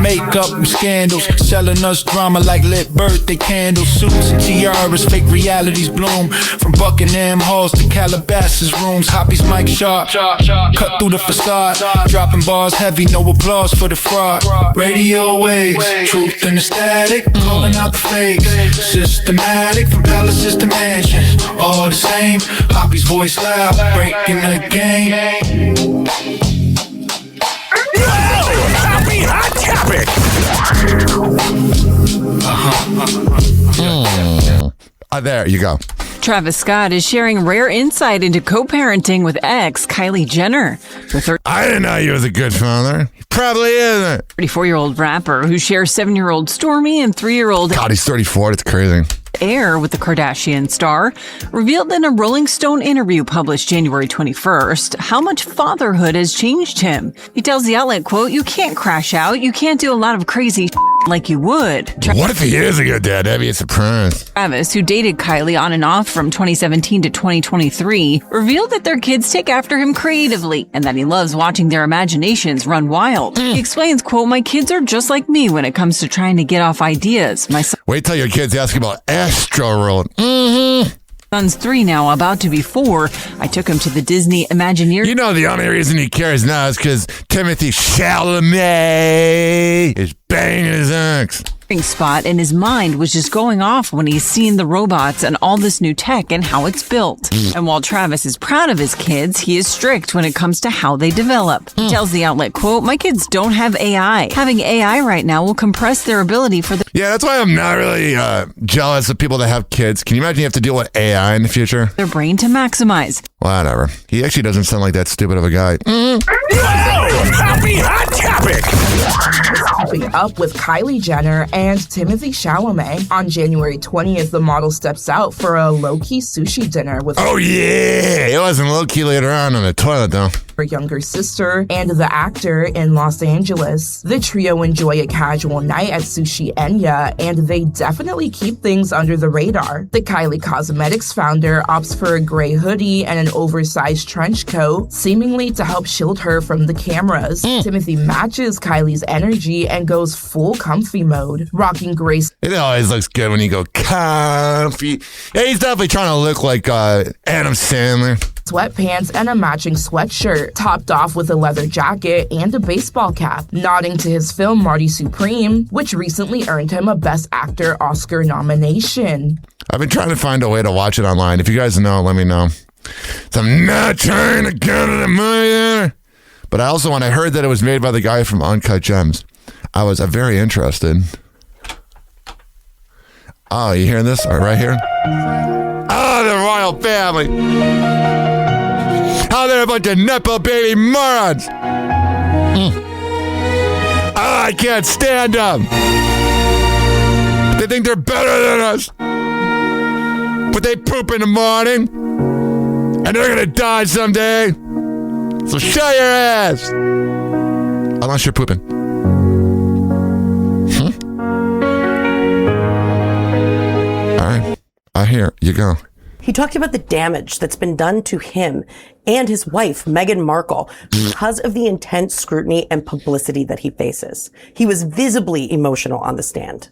makeup and scandals, selling us drama like lit birthday candles. Suits and tiaras, fake realities bloom. From Buckingham halls to Calabasas rooms. Hoppe's mic sharp, cut through the facade. Dropping bars heavy, no applause for the fraud. Radio waves, truth in the static, calling out the fakes. Systematic, from palaces to mansions, all the same. Hoppe's voice loud, breaking the game. Happy Hot Topic. There you go. Travis Scott is sharing rare insight into co-parenting with ex Kylie Jenner. I didn't know he was a good father. He probably isn't. 34-year-old rapper who shares 7-year-old Stormi and 3-year-old God, he's 34. That's crazy. Air with the Kardashian star revealed in a Rolling Stone interview published January 21st how much fatherhood has changed him. He tells the outlet, quote, "You can't crash out. You can't do a lot of crazy like you would." What if he is a good dad? That'd be a surprise. Travis, who dated Kylie on and off from 2017 to 2023, revealed that their kids take after him creatively and that he loves watching their imaginations run wild. He explains, quote, "My kids are just like me when it comes to trying to get off ideas. My son..." Wait till your kids ask about Astro World. Son's 3 now, about to be 4. I took him to the Disney Imagineer. You know the only reason he cares now is because Timothy Chalamet is banging his ex. Spot, and his mind was just going off when he's seen the robots and all this new tech and how it's built. And while Travis is proud of his kids, he is strict when it comes to how they develop. He tells the outlet, quote, "My kids don't have AI. Having AI right now will compress their ability for the..." Yeah, that's why I'm not really jealous of people that have kids. Can you imagine you have to deal with AI in the future? Their brain to maximize. Whatever. He actually doesn't sound like that stupid of a guy. Happy Hot Topic. Keeping up with Kylie Jenner and Timothy Chalamet. On January 20th, the model steps out for a low-key sushi dinner with... Oh, yeah! It wasn't low-key later on the toilet, though. Her younger sister and the actor in Los Angeles. The trio enjoy a casual night at Sushi Enya, and they definitely keep things under the radar. The Kylie Cosmetics founder opts for a gray hoodie and an oversized trench coat, seemingly to help shield her from the cameras. Timothy matches Kylie's energy and goes full comfy mode, rocking gray... It always looks good when you go comfy. Yeah, he's definitely trying to look like Adam Sandler. Sweatpants and a matching sweatshirt, topped off with a leather jacket and a baseball cap, nodding to his film Marty Supreme, which recently earned him a Best Actor Oscar nomination. I've been trying to find a way to watch it online. If you guys know, let me know. So I'm not trying to go to the movie theater, But I also, when I heard that it was made by the guy from Uncut Gems, I was very interested. Oh, you hearing this? Right here? Oh, the royal family. Oh, they're a bunch of Nepo baby morons. Oh, I can't stand them. They think they're better than us. But they poop in the morning. And they're going to die someday. So show your ass. Unless you're pooping. All right. I hear you go. He talked about the damage that's been done to him and his wife, Meghan Markle, because of the intense scrutiny and publicity that he faces. He was visibly emotional on the stand.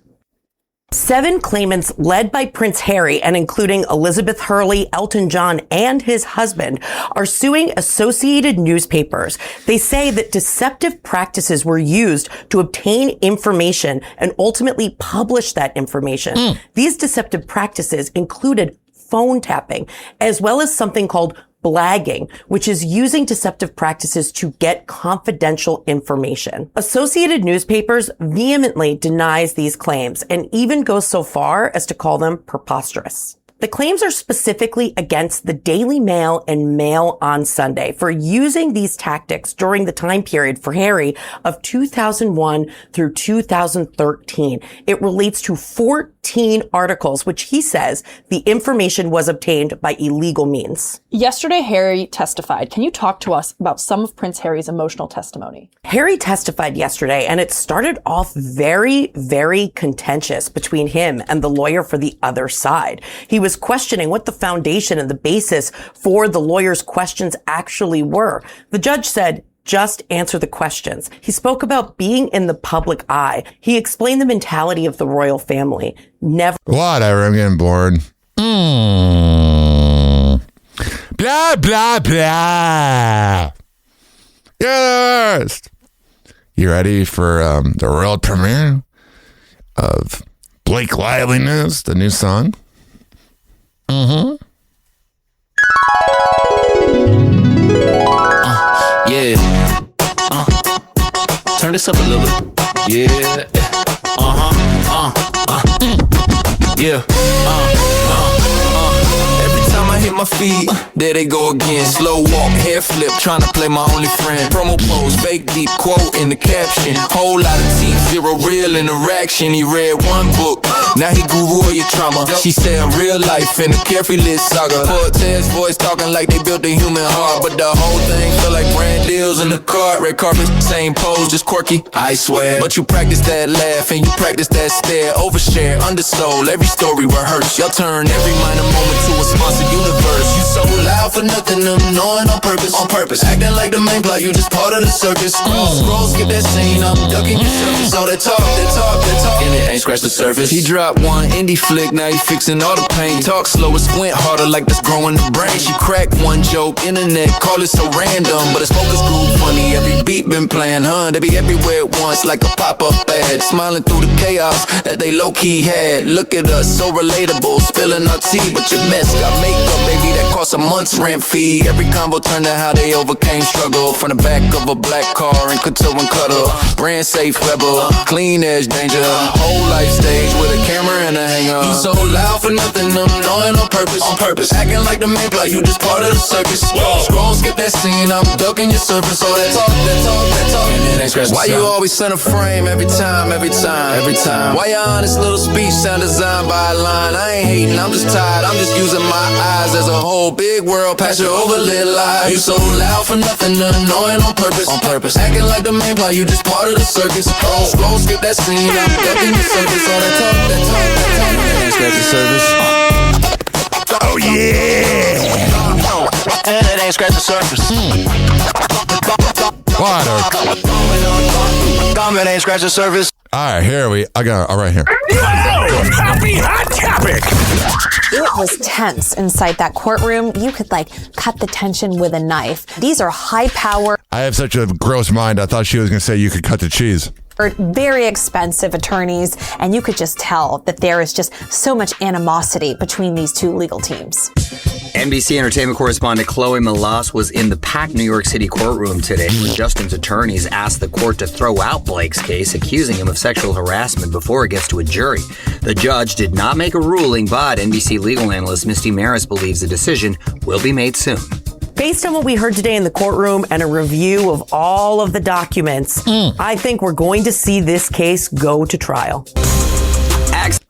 7 claimants led by Prince Harry and including Elizabeth Hurley, Elton John, and his husband are suing Associated Newspapers. They say that deceptive practices were used to obtain information and ultimately publish that information. These deceptive practices included phone tapping, as well as something called blagging, which is using deceptive practices to get confidential information. Associated Newspapers vehemently denies these claims and even goes so far as to call them preposterous. The claims are specifically against the Daily Mail and Mail on Sunday for using these tactics during the time period for Harry of 2001 through 2013. It relates to 14 articles, which he says the information was obtained by illegal means. Yesterday, Harry testified. Can you talk to us about some of Prince Harry's emotional testimony? Harry testified yesterday, and it started off very, very contentious between him and the lawyer for the other side. He was questioning what the foundation and the basis for the lawyer's questions actually were. The judge said, just answer the questions. He spoke about being in the public eye. He explained the mentality of the royal family. Whatever, I'm getting bored. Blah, blah, blah. You're the worst. You ready for the world premiere of Blake Liveliness, the new song? Yeah. Turn this up a little bit. Yeah. Yeah. Every time I hit my feet, there they go again. Slow walk, hair flip, trying to play my only friend. Promo pose, fake deep quote in the caption. Whole lot of teeth, zero real interaction. He read one book, now he grew royal trauma. She said real life in the carefree lit saga. Cortez voice talking like they built a human heart, but the whole thing feel like brand deals in the cart. Red carpet, same pose, just quirky, I swear. But you practice that laugh and you practice that stare. Overshare, undersold, every story rehearsed. Y'all turn every minor moment to a sponsored universe. You so loud for nothing, I'm knowing on purpose. Acting like the main plot, you just part of the circus. Scroll, skip that scene, I'm ducking your surface. All that talk, and it ain't scratch the surface. He dropped one indie flick, now he fixing all the pain. Talk slower, squint harder, like that's growing the brain. She cracked one joke, internet, call it so random, but his focus group funny, every beat been playing, huh? They be everywhere at once, like a pop-up ad. Smiling through the chaos that they low-key had. Look at us, so relatable, spilling our tea, but your mess got makeup, baby, that costs a month's rent fee. Every combo turned to how they overcame struggle. From the back of a black car and couture and cutter. Brand safe rebel, clean edge danger. Whole life stage with a camera and a hanger. You so loud for nothing, I'm knowing on purpose. Acting like the main plot, you just part of the circus. Scroll, skip that scene, I'm ducking your surface. All that talk, and it ain't scratch. Why you always center frame every time? Why your honest little speech sound designed by a line? I ain't hating, I'm just tired, I'm just using my eyes as a whole big world past your overlit life. You so loud for nothing, annoying on purpose. Acting like the main plot, you just part of the circus. Scroll, skip that scene, I'm ducking your surface. All that talk, and it ain't scratch the surface. Oh yeah! And it ain't scratch the surface. Comment ain't scratch the surface. All right, I got it right here. Happy hot topic. It was tense inside that courtroom. You could cut the tension with a knife. These are high power. I have such a gross mind. I thought she was going to say you could cut the cheese. Very expensive attorneys, and you could just tell that there is just so much animosity between these two legal teams. NBC Entertainment correspondent Chloe Melas was in the packed New York City courtroom today when Justin's attorneys asked the court to throw out Blake's case, accusing him of sexual harassment before it gets to a jury. The judge did not make a ruling, but NBC legal analyst Misty Maris believes the decision will be made soon. Based on what we heard today in the courtroom and a review of all of the documents, I think we're going to see this case go to trial.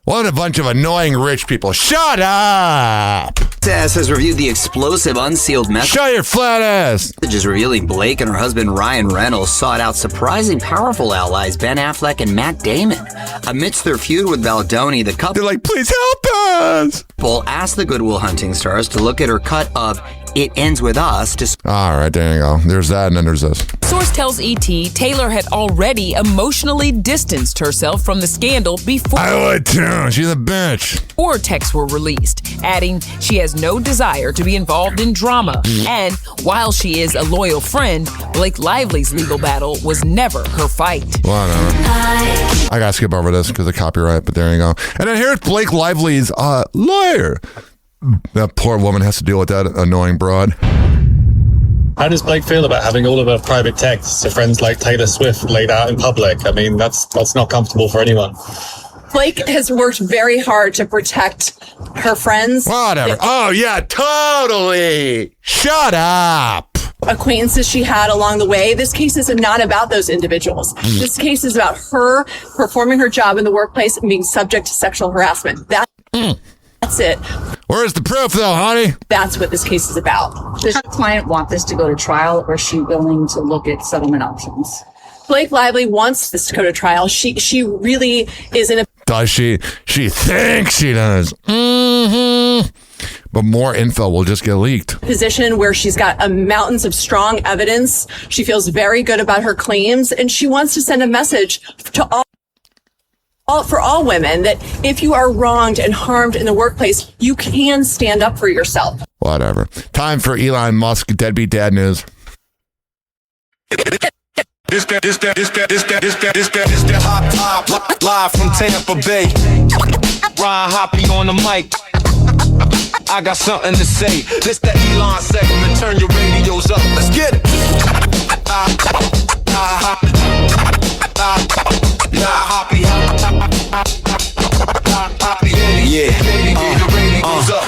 What a bunch of annoying rich people. Shut up! Access has reviewed the explosive unsealed message. Shut your flat ass! Messages revealing Blake and her husband Ryan Reynolds sought out surprising powerful allies Ben Affleck and Matt Damon. Amidst their feud with Baldoni, the couple... They're like, please help us! ...asked the Good Will Hunting stars to look at her cut of It Ends With Us to... All right, there you go. There's that, and then there's this. Source tells ET Taylor had already emotionally distanced herself from the scandal before... I would too. She's a bitch. ...or texts were released, adding she has no desire to be involved in drama. And while she is a loyal friend, Blake Lively's legal battle was never her fight. Whatever. I gotta skip over this because of copyright, but there you go. And then here's Blake Lively's lawyer. That poor woman has to deal with that annoying broad. How does Blake feel about having all of her private texts to friends like Taylor Swift laid out in public? I mean, that's not comfortable for anyone. Blake has worked very hard to protect her friends. Whatever. Oh, yeah, totally. Shut up. Acquaintances she had along the way. This case is not about those individuals. This case is about her performing her job in the workplace and being subject to sexual harassment. That's it. Where's the proof, though, honey? That's what this case is about. Does your client want this to go to trial, or is she willing to look at settlement options? Blake Lively wants this to go to trial. She really is in a... Does she? She thinks she does. But more info will just get leaked. Position where she's got mountains of strong evidence. She feels very good about her claims, and she wants to send a message to for all women that if you are wronged and harmed in the workplace, you can stand up for yourself. Whatever. Time for Elon Musk deadbeat dad news. This that hot top live from Tampa Bay. Ryan Hoppe on the mic. I got something to say. This that Elon segment. Turn your radios up. Let's get it.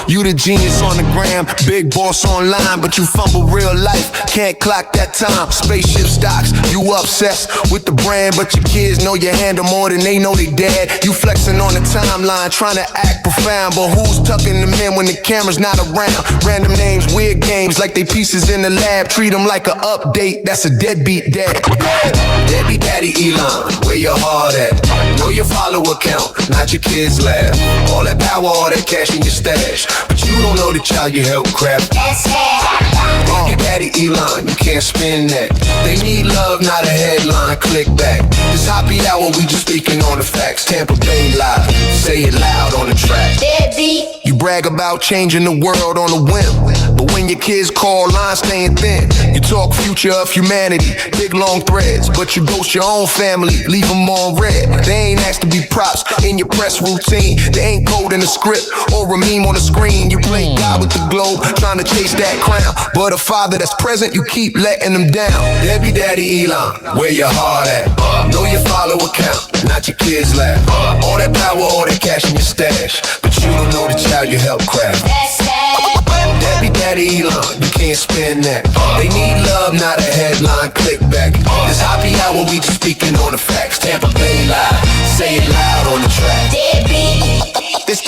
You the genius on the gram, big boss online, but you fumble real life, can't clock that time. Spaceship stocks, you obsessed with the brand, but your kids know you handle more than they know they dad. You flexing on the timeline, trying to act profound, but who's tucking them in when the camera's not around? Random names, weird games, like they pieces in the lab. Treat them like an update, that's a deadbeat dad. Deadbeat daddy Elon, where your heart at? Know your follower count, not your kids' laugh. All that power, all that cash in your stash, but you don't know the child you help crap. Deadbeat daddy Elon, you can't spin that. They need love, not a headline, click back. This Hoppe hour, we just speaking on the facts. Tampa Bay live, say it loud on the track. Deadbeat. You brag about changing the world on a whim, but when your kids call, lines staying thin. You talk future of humanity, big long threads, but you ghost your own family, leave them on red. They ain't asked to be props in your press routine. They ain't code in the script or a meme on the screen. You play God with the globe, trying to chase that crown, but a father that's present, you keep letting them down. Debbie Daddy Elon, where your heart at? Know your follower count, not your kids' laugh. All that power, all that cash in your stash, but you don't know the child you help craft. Debbie Daddy Elon, you can't spin that. They need love, not a headline, click back. This Hoppe hour, we just speaking on the facts. Tampa Bay live, say it loud on the track. This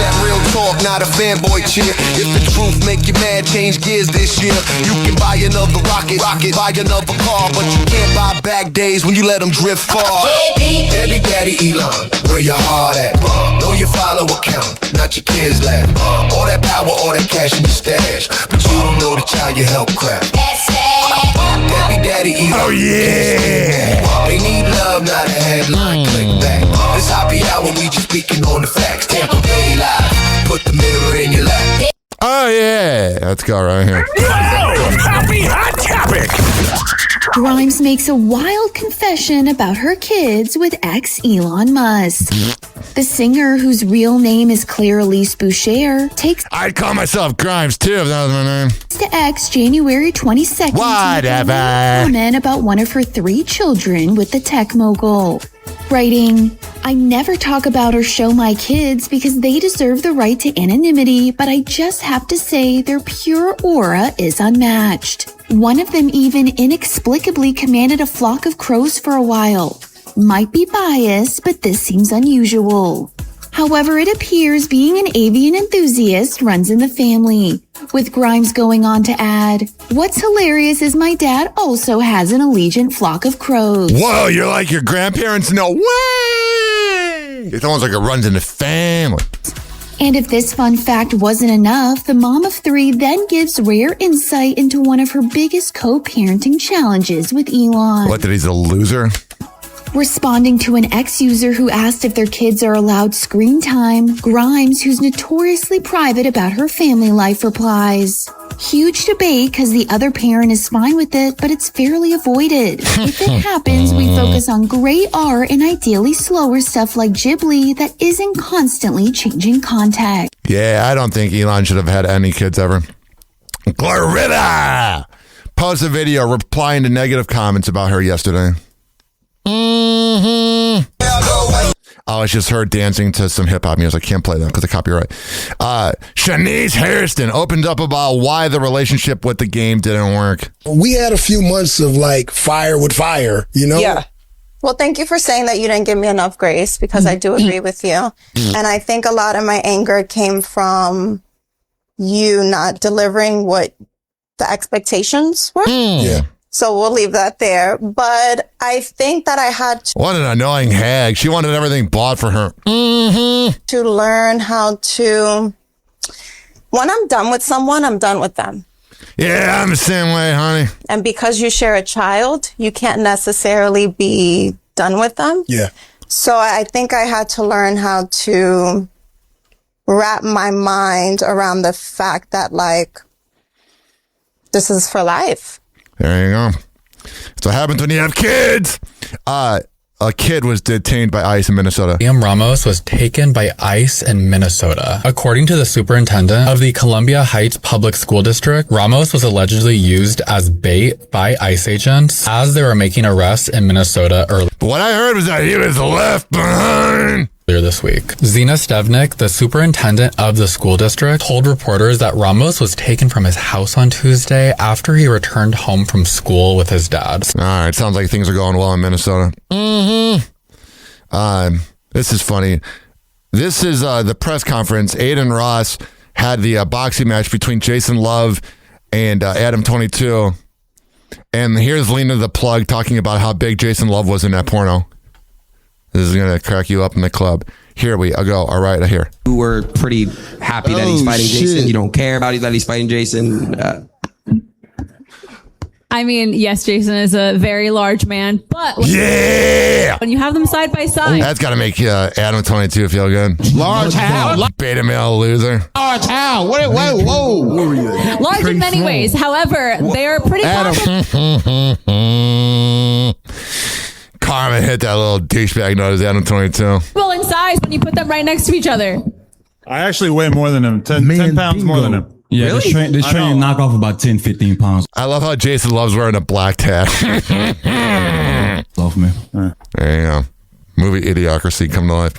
that real talk, not a fanboy cheer. If the truth make you mad, change gears this year. You can buy another rocket, buy another car, but you can't buy back days when you let them drift far. Debbie Daddy Elon, where your heart at? Know your follower count, not your kids' laugh. All that power, all that cash in your stash, but you don't know the child you help craft. Debbie Daddy Elon. Oh yeah. They need love, not a headline, click back. This Hoppe hour, we just speaking on the facts. Tampa Bay live, put the mirror in your lap. Oh yeah, let's go right here. Happy Hot Topic. Topic. Grimes makes a wild confession about her kids with ex Elon Musk. The singer, whose real name is Claire Elise Boucher, takes I'd call myself Grimes too if that was my name. to X January 22nd Whatever. to comment about one of her 3 children with the tech mogul. Writing, I never talk about or show my kids because they deserve the right to anonymity, but I just have to say their pure aura is unmatched. One of them even inexplicably commanded a flock of crows for a while. Might be biased, but this seems unusual. However, it appears being an avian enthusiast runs in the family, with Grimes going on to add, what's hilarious is my dad also has an allegiant flock of crows. Whoa, you're like your grandparents? No way! It's almost like it runs in the family. And if this fun fact wasn't enough, the mom of 3 then gives rare insight into one of her biggest co-parenting challenges with Elon. What, that he's a loser? Responding to an ex-user who asked if their kids are allowed screen time, Grimes, who's notoriously private about her family life, replies, huge debate because the other parent is fine with it, but it's fairly avoided. If it happens, we focus on great art and ideally slower stuff like Ghibli that isn't constantly changing context. Yeah, I don't think Elon should have had any kids ever. Glorilla posted a video replying to negative comments about her yesterday. Oh, it's just her dancing to some hip hop music. I can't play that because of copyright. Shanice Hairston opened up about why the relationship with the game didn't work. We had a few months of like fire with fire, you know? Yeah. Well, thank you for saying that you didn't give me enough grace because I do agree with you. And I think a lot of my anger came from you not delivering what the expectations were. Yeah. So we'll leave that there. But I think that I had What an annoying hag. She wanted everything bought for her. to learn how to, when I'm done with someone, I'm done with them. Yeah, I'm the same way, honey. And because you share a child, you can't necessarily be done with them. Yeah. So I think I had to learn how to wrap my mind around the fact that, like, this is for life. There you go. That's what happens when you have kids. A kid was detained by ICE in Minnesota. Liam Ramos was taken by ICE in Minnesota. According to the superintendent of the Columbia Heights Public School District, Ramos was allegedly used as bait by ICE agents as they were making arrests in Minnesota earlier. What I heard was that he was left behind this week. Zena Stevnik, the superintendent of the school district, told reporters that Ramos was taken from his house on Tuesday after he returned home from school with his dad. All right, sounds like things are going well in Minnesota. This is funny. This is the press conference. Aiden Ross had the boxing match between Jason Love and Adam 22. And here's Lena the Plug talking about how big Jason Love was in that porno. This is going to crack you up in the club. Here we go. All right, here. You were pretty happy that he's fighting Jason. You don't care about that he's fighting Jason. I mean, yes, Jason is a very large man, but when you have them side by side, that's got to make Adam 22 feel good. Large how? Beta male loser. Large how? Whoa. large in many ways. However, they are pretty Carmen hit that little douchebag note Adam 22. comparable in size when you put them right next to each other. I actually weigh more than him. 10 pounds more than him. Yeah, really? This train knock off about 10, 15 pounds. I love how Jason Love's wearing a black tat. Love me. There you go. Movie Idiocracy come to life.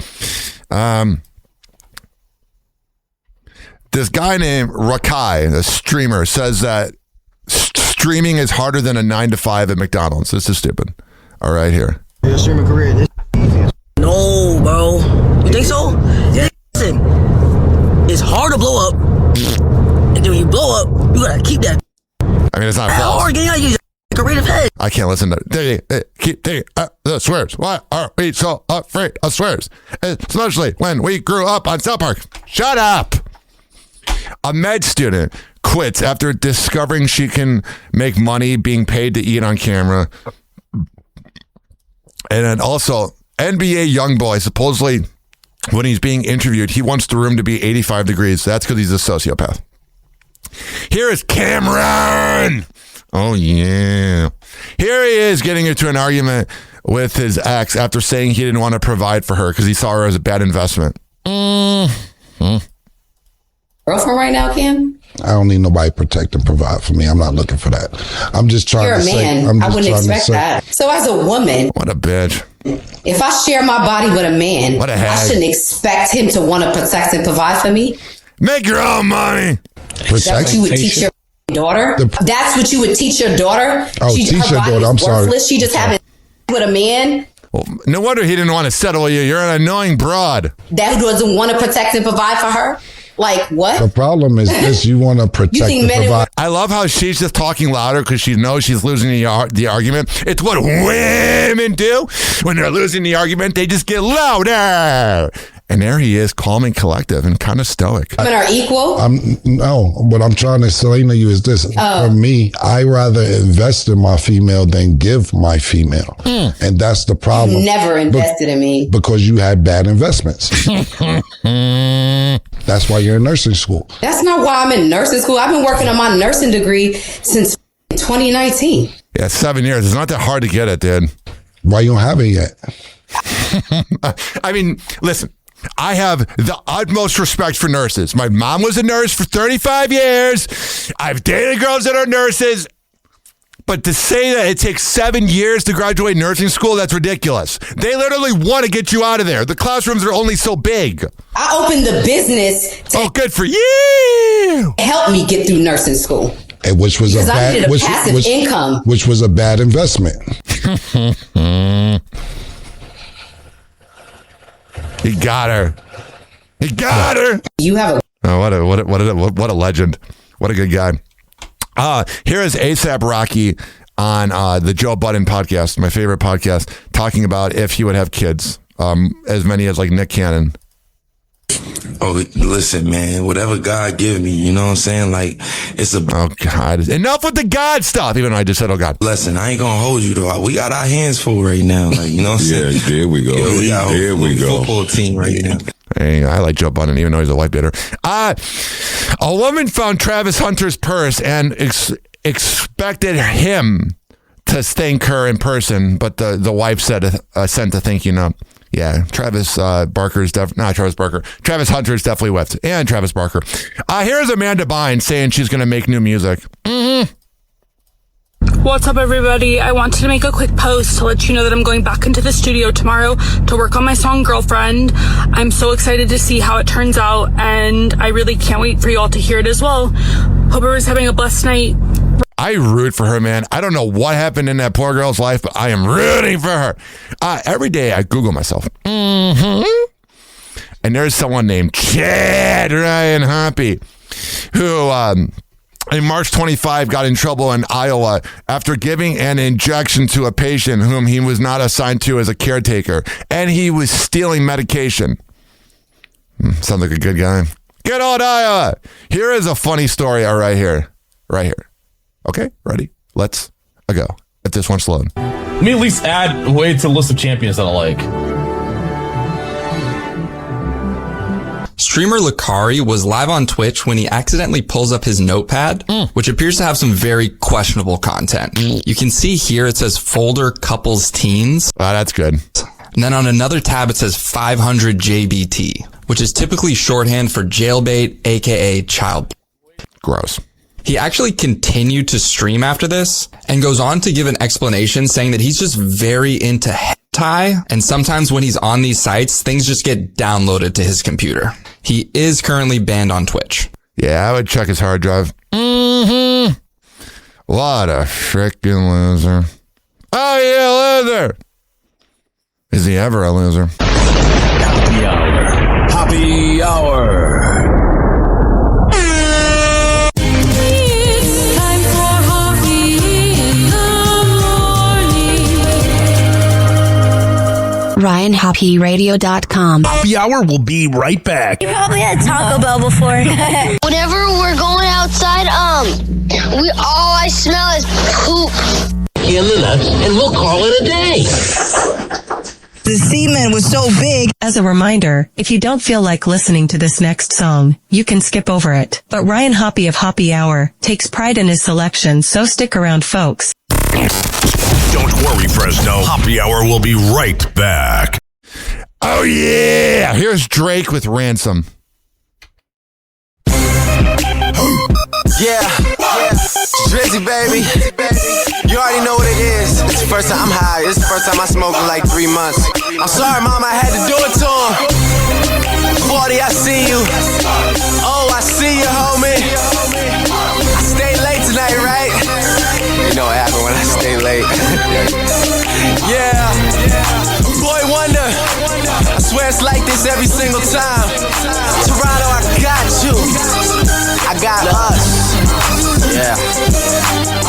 This guy named Rakai, a streamer, says that streaming is harder than a 9 to 5 at McDonald's. This is stupid. All right, here. Your streaming career is no, bro. You think so? Yeah. Listen, it's hard to blow up. And then when you blow up, you gotta keep that. I mean, it's not false. Hard, you gotta use a creative head. I can't listen to keep taking the swears. Why are we so afraid of swears? Especially when we grew up on South Park. Shut up. A med student quits after discovering she can make money being paid to eat on camera. And then also, NBA YoungBoy, supposedly, when he's being interviewed, he wants the room to be 85 degrees. That's because he's a sociopath. Here is Cameron. Oh, yeah. Here he is getting into an argument with his ex after saying he didn't want to provide for her because he saw her as a bad investment. Girlfriend right now, Kim? I don't need nobody to protect and provide for me. I'm not looking for that. I'm just trying You're to a say. man. I wouldn't expect that. So as a woman, what a bitch. If I share my body with a man, what a I shouldn't expect him to want to protect and provide for me. Make your own money. That's what you would teach your daughter? That's what you would teach your daughter? Oh, teach your daughter. I'm sorry. She just having with a man. Well, no wonder he didn't want to settle you. You're an annoying broad. That who doesn't want to protect and provide for her? Like what? The problem is this: you want to protect and provide. I love how she's just talking louder because she knows she's losing the argument. It's what women do when they're losing the argument. They just get louder. And there he is, calm and collective and kind of stoic. Women are equal? No, what I'm trying to explain to you is this. For me, I rather invest in my female than give my female. And that's the problem. You never invested in me. Because you had bad investments. That's why you're in nursing school. That's not why I'm in nursing school. I've been working on my nursing degree since 2019. Yeah, 7 years. It's not that hard to get it, dude. Why you don't have it yet? I mean, listen. I have the utmost respect for nurses. My mom was a nurse for 35 years. I've dated girls that are nurses. But to say that it takes 7 years to graduate nursing school, that's ridiculous. They literally want to get you out of there. The classrooms are only so big. I opened the business to good for you. Help me get through nursing school. And which was because I needed a passive income. Which was a bad investment. He got her. He got her. You have a what a legend. What a good guy. Here is A$AP Rocky on the Joe Budden podcast, my favorite podcast, talking about if he would have kids, as many as like Nick Cannon. Oh, listen, man, whatever God give me, you know what I'm saying? Like, it's a... Oh, God. Enough with the God stuff, even though I just said, oh, God. Listen, I ain't gonna hold you, though. We got our hands full right now, like, you know what I'm saying? Yeah, there we go. Here we go. Football team right now. Hey, I like Joe Budden, even though he's a white bitter. A woman found Travis Hunter's purse and expected him to thank her in person, but the wife sent a thank you note. Yeah, Travis Hunter is definitely whipped. And Travis Barker. Here's Amanda Bynes saying she's going to make new music. What's up, everybody? I wanted to make a quick post to let you know that I'm going back into the studio tomorrow to work on my song Girlfriend. I'm so excited to see how it turns out, and I really can't wait for you all to hear it as well. Hope everyone's having a blessed night. I root for her, man. I don't know what happened in that poor girl's life, but I am rooting for her. Every day I Google myself. And there's someone named Chad Ryan Hoppe who in March 25 got in trouble in Iowa after giving an injection to a patient whom he was not assigned to as a caretaker. And he was stealing medication. Sounds like a good guy. Good old Iowa. Here is a funny story right here. Right here. Okay, ready? Let's go. If this one's loading. Let me at least add a way to the list of champions that I like. Streamer Lakari was live on Twitch when he accidentally pulls up his notepad, which appears to have some very questionable content. You can see here it says folder couples teens. Oh, that's good. And then on another tab it says 500 JBT, which is typically shorthand for jailbait, aka child. Gross. He actually continued to stream after this and goes on to give an explanation saying that he's just very into hentai, and sometimes when he's on these sites, things just get downloaded to his computer. He is currently banned on Twitch. Yeah, I would check his hard drive. What a freaking loser. Oh, yeah, loser. Is he ever a loser? Happy hour. Happy hour. RyanHappyRadio.com. Happy hour will be right back. You probably had Taco Bell before. Whenever we're going outside, all I smell is poop. And we'll call it a day. The semen was so big. As a reminder, if you don't feel like listening to this next song, you can skip over it. But Ryan Hoppe of Hoppe Hour takes pride in his selection, so stick around, folks. Don't worry, Fresno. Hoppe Hour will be right back. Oh, yeah. Here's Drake with Ransom. Yeah. Drizzy, baby. You already know what it is. It's the first time I'm high. It's the first time I smoked in like 3 months. I'm sorry, Mom, I had to do it to him. 40, I see you. Oh, I see you, homie. I stayed late tonight, right? You know what happened when I stay late. Yeah. Boy Wonder. I swear it's like this every single time. Toronto, I got you. I got us. Yeah.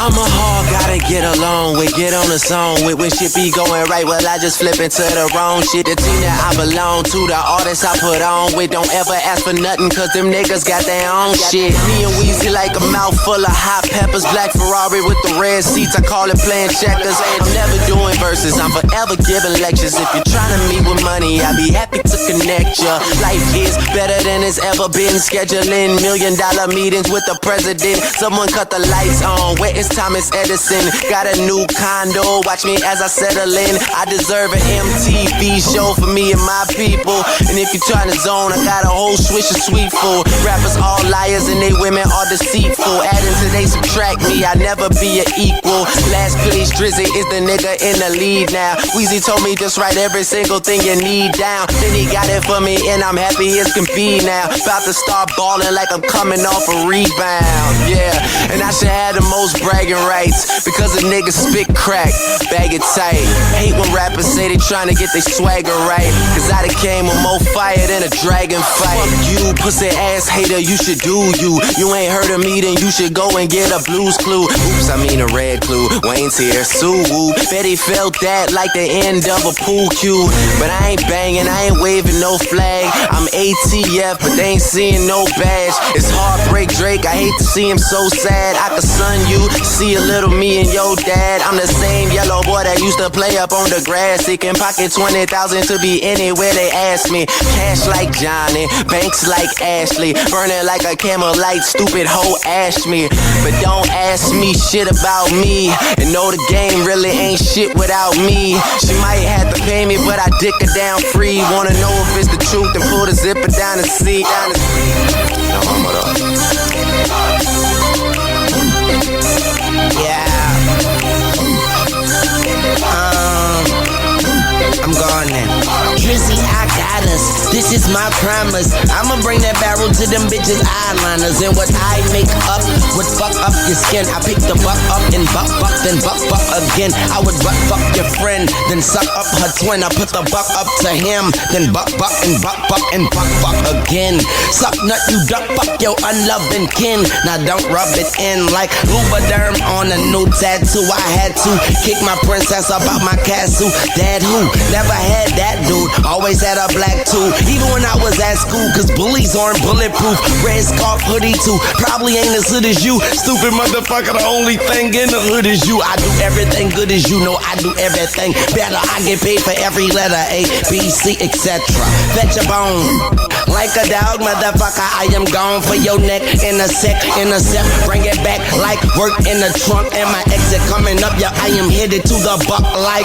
I'm a hog, gotta get along with, get on the song with. When shit be going right, well, I just flip into the wrong shit. The team that I belong to, the artists I put on with. Don't ever ask for nothing, cause them niggas got their own shit. Me and Weezy like a mouthful of hot peppers. Black Ferrari with the red seats, I call it playing checkers. I'm never doing verses, I'm forever giving lectures. If you're trying to meet with money, I'd be happy to connect ya. Life is better than it's ever been. Scheduling $1 million meetings with the president. Someone cut the lights on, where is Thomas Edison? Got a new condo, watch me as I settle in. I deserve an MTV show for me and my people. And if you're trying to zone, I got a whole swish of sweet food. Rappers all liars and they women are deceitful. Adding to they subtract me, I never be an equal. Last place, Drizzy is the nigga in the lead now. Weezy told me just write every single thing you need down. Then he got it for me and I'm happy as can be now. About to start balling like I'm coming off a rebound. Yeah, and I should have the most bragging rights because a nigga spit crack, bag it tight. Hate when rappers say they trying to get their swagger right, cause I done came with more fire than a dragon fight. Fuck you, pussy ass hater, you should do you. You ain't heard of me, then you should go and get a Blues Clue. Oops, I mean a red clue. Wayne's here, Sue Woo. Betty felt that like the end of a pool cue. But I ain't banging, I ain't waving no flag. I'm ATF, but they ain't seeing no badge. It's Heartbreak Drake, I hate to see him so sad. I could son you, see a little me and your dad. I'm the same yellow boy that used to play up on the grass. He can pocket 20,000 to be anywhere they ask me. Cash like Johnny, banks like Ashley. Burning like a camel light, stupid hoe ash me. But don't ask me shit about me. And know the game really ain't shit without me. She might have to pay me, but I dick her down free. Wanna know if it's the truth, then pull the zipper down the seat. No, yeah. I'm gone now. Drizzy, I got us. This is my promise. I'ma bring that barrel to them bitches' eyeliners. And what I make up would fuck up your skin. I pick the buck up and buck, then buck again. I would buck fuck your friend, then suck up her twin. I put the buck up to him, then buck and buck again. Suck nut, you duck, fuck your unloving kin. Now don't rub it in like Lubriderm on a new tattoo. I had to kick my princess up out my castle. Dad who? Never had that dude. Always had a black too. Even when I was at school, cause bullies aren't bulletproof. Red scarf hoodie too. Probably ain't as hood as you. Stupid motherfucker, the only thing in the hood is you. I do everything good as you know. I do everything better. I get paid for every letter A, B, C, etc. Fetch a bone. Like a dog, motherfucker, I am gone for your neck in a sec, bring it back like work in the trunk and my exit coming up, yeah, I am headed to the buck like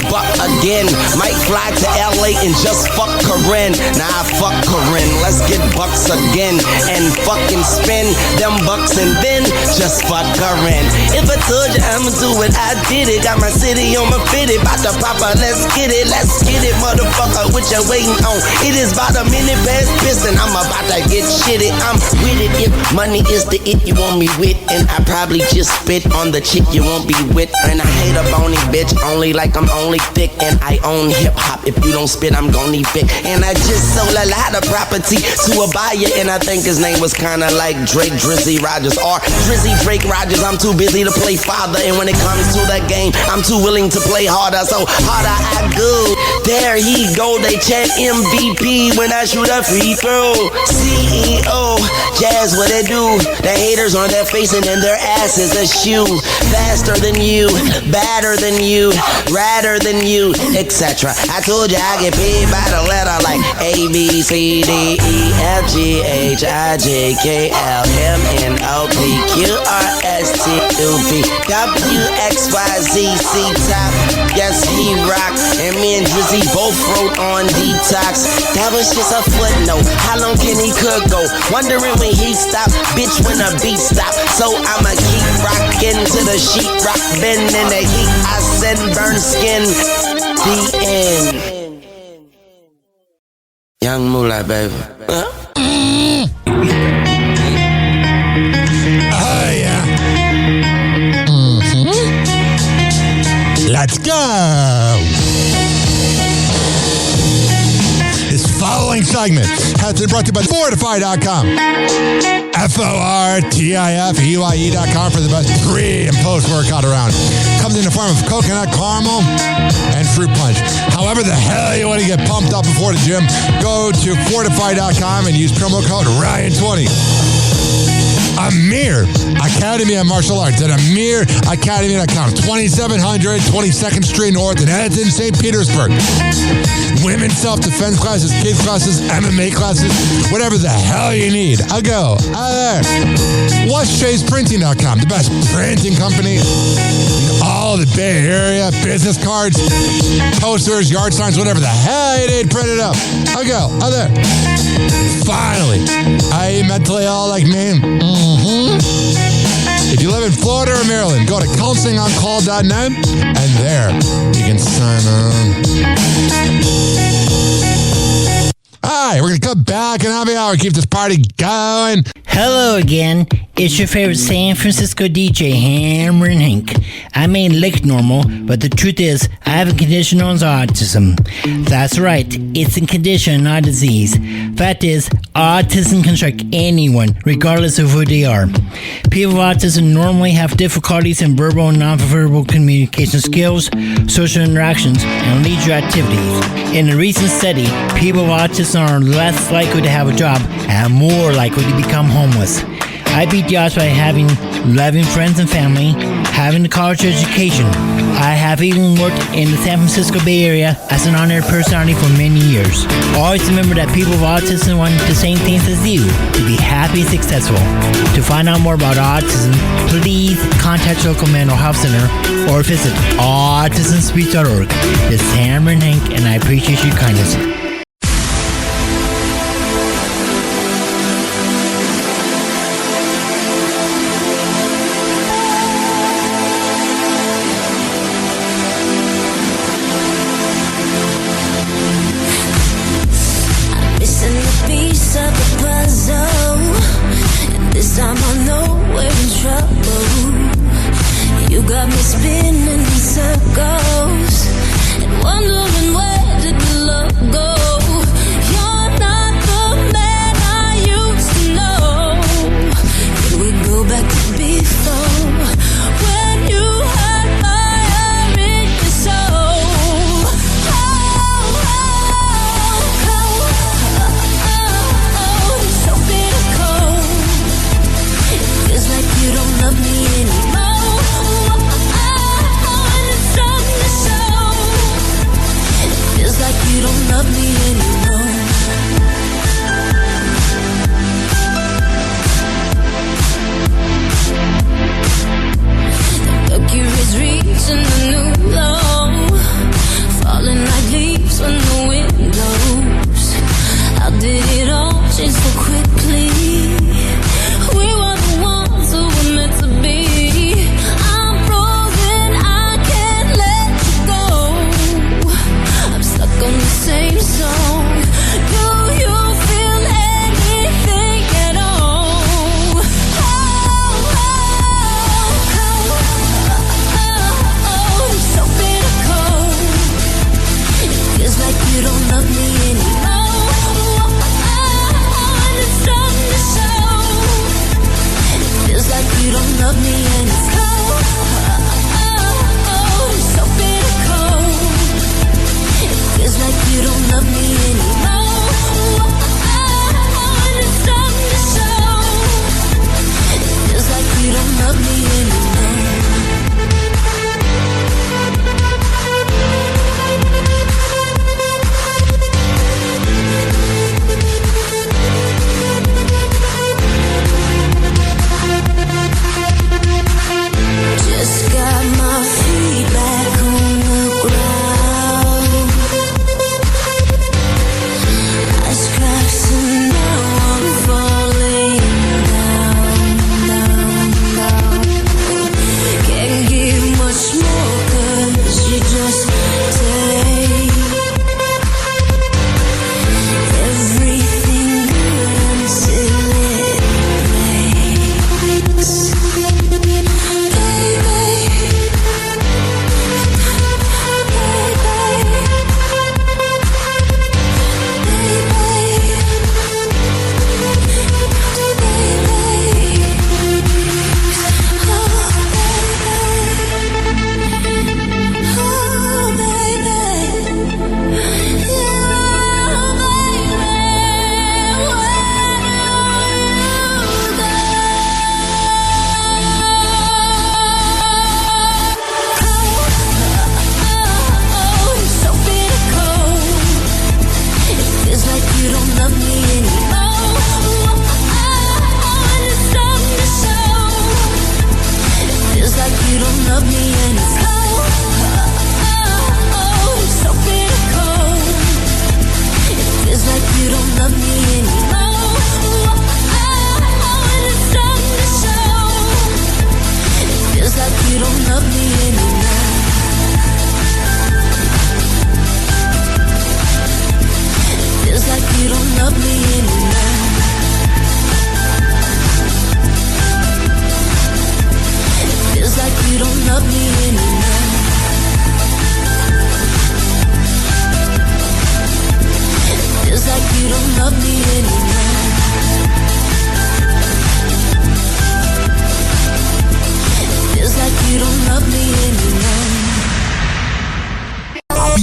buck again. Might fly to LA and just fuck Corinne. Nah, fuck Corinne, let's get bucks again and fucking spend them bucks and then just fuck Corinne. If I told you I'ma do it, I did it. Got my city on my fitted, bout to pop out, let's get it, motherfucker, what you waiting on? It is about a minute past piston, I'm about to get shitted. I'm with it if money is the it you want me with, and I probably just spit on the chick you won't be with. And I hate a bony bitch, only like I'm only thick, and I own hip hop. If you don't spit, I'm gon' evict. And I just sold a lot of property to a buyer, and I think his name was kinda like Drake Drizzy Rogers or Drizzy Drake Rogers. I'm too busy to play father, and when it comes to the game, I'm too willing to play harder. So harder I go. There he go, they chant MVP when I shoot shoot a free throw. CEO, Jazz, what it do? The haters on their face and then their ass is a shoe. Faster than you, badder than you, radder than you, etc. I told you I get paid by the letter like A, B, C, D, E, F, G, H, I, J, K, L, M, N, O, P, Q, R, S, T, U, V, W, X, Y, Z, C, top. Yes, he rock. And me and Drizzy both wrote on Detox. That was just a footnote. How long can he could go? Wondering when he stop, bitch, when the beat stop. So I'ma keep rocking to the sheet rock, bend in the heat. I send burn skin. The end. Young Moolah, baby. Oh, yeah. Let's go. This following segment has been brought to you by Fortify.com. FORTIFUIE.com for the best pre- and post-workout around. Comes in the form of coconut caramel and fruit punch. However the hell you want to get pumped up before the gym, go to Fortify.com and use promo code Ryan20. Amir Academy of Martial Arts at AmirAcademy.com. 2700 22nd Street North in Edmonton, St. Petersburg. Women's self-defense classes, kids classes, MMA classes, whatever the hell you need. I'll go. There. WhatShay'sPrinting.com, the best printing company in all the Bay Area. Business cards, posters, yard signs, whatever the hell you need, print it up. I'll go. There. Finally, are you mentally ill like me? If you live in Florida or Maryland, go to counselingoncall.net and there you can sign on. All right, we're going to come back in happy hour, keep this party going. Hello again. It's your favorite San Francisco DJ, Hammer and Hank. I may look normal, but the truth is, I have a condition known as autism. That's right, it's a condition, not a disease. Fact is, autism can strike anyone, regardless of who they are. People with autism normally have difficulties in verbal and non-verbal communication skills, social interactions, and leisure activities. In a recent study, people with autism are less likely to have a job and more likely to become homeless. I beat the odds by having loving friends and family, having a college education. I have even worked in the San Francisco Bay Area as an honored personality for many years. Always remember that people with autism want the same things as you, to be happy and successful. To find out more about autism, please contact your local mental health center or visit autismspeech.org. This is Hammer and Hank, and I appreciate your kindness. Spinning in circles and wondering where did the love go.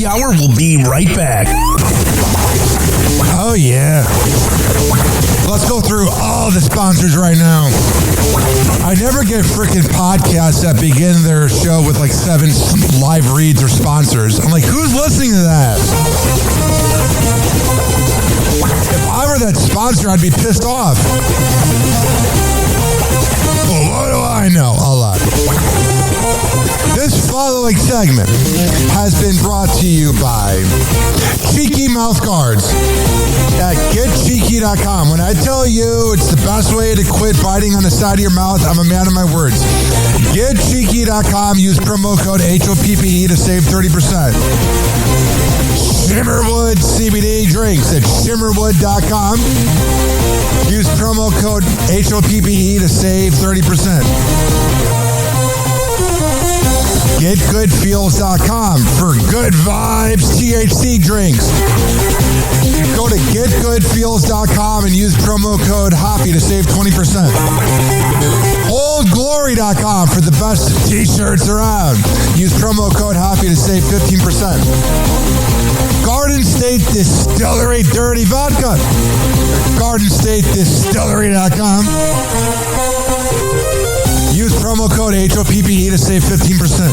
Happy Hour will be right back. Oh, yeah. Let's go through all the sponsors right now. I never get freaking podcasts that begin their show with like 7 live reads or sponsors. I'm like, who's listening to that? If I were that sponsor, I'd be pissed off. Well, what do I know? A lot. This following segment has been brought to you by Cheeky Mouth Guards at getcheeky.com. When I tell you it's the best way to quit biting on the side of your mouth, I'm a man of my words. Getcheeky.com. Use promo code HOPPE to save 30%. Shimmerwood CBD drinks at shimmerwood.com. Use promo code HOPPE to save 30%. GetGoodFeels.com for good vibes THC drinks. Go to GetGoodFeels.com and use promo code HOPPE to save 20%. OldGlory.com for the best t-shirts around. Use promo code HOPPE to save 15%. Garden State Distillery Dirty Vodka. GardenStateDistillery.com. Use promo code HOPPE to save 15%.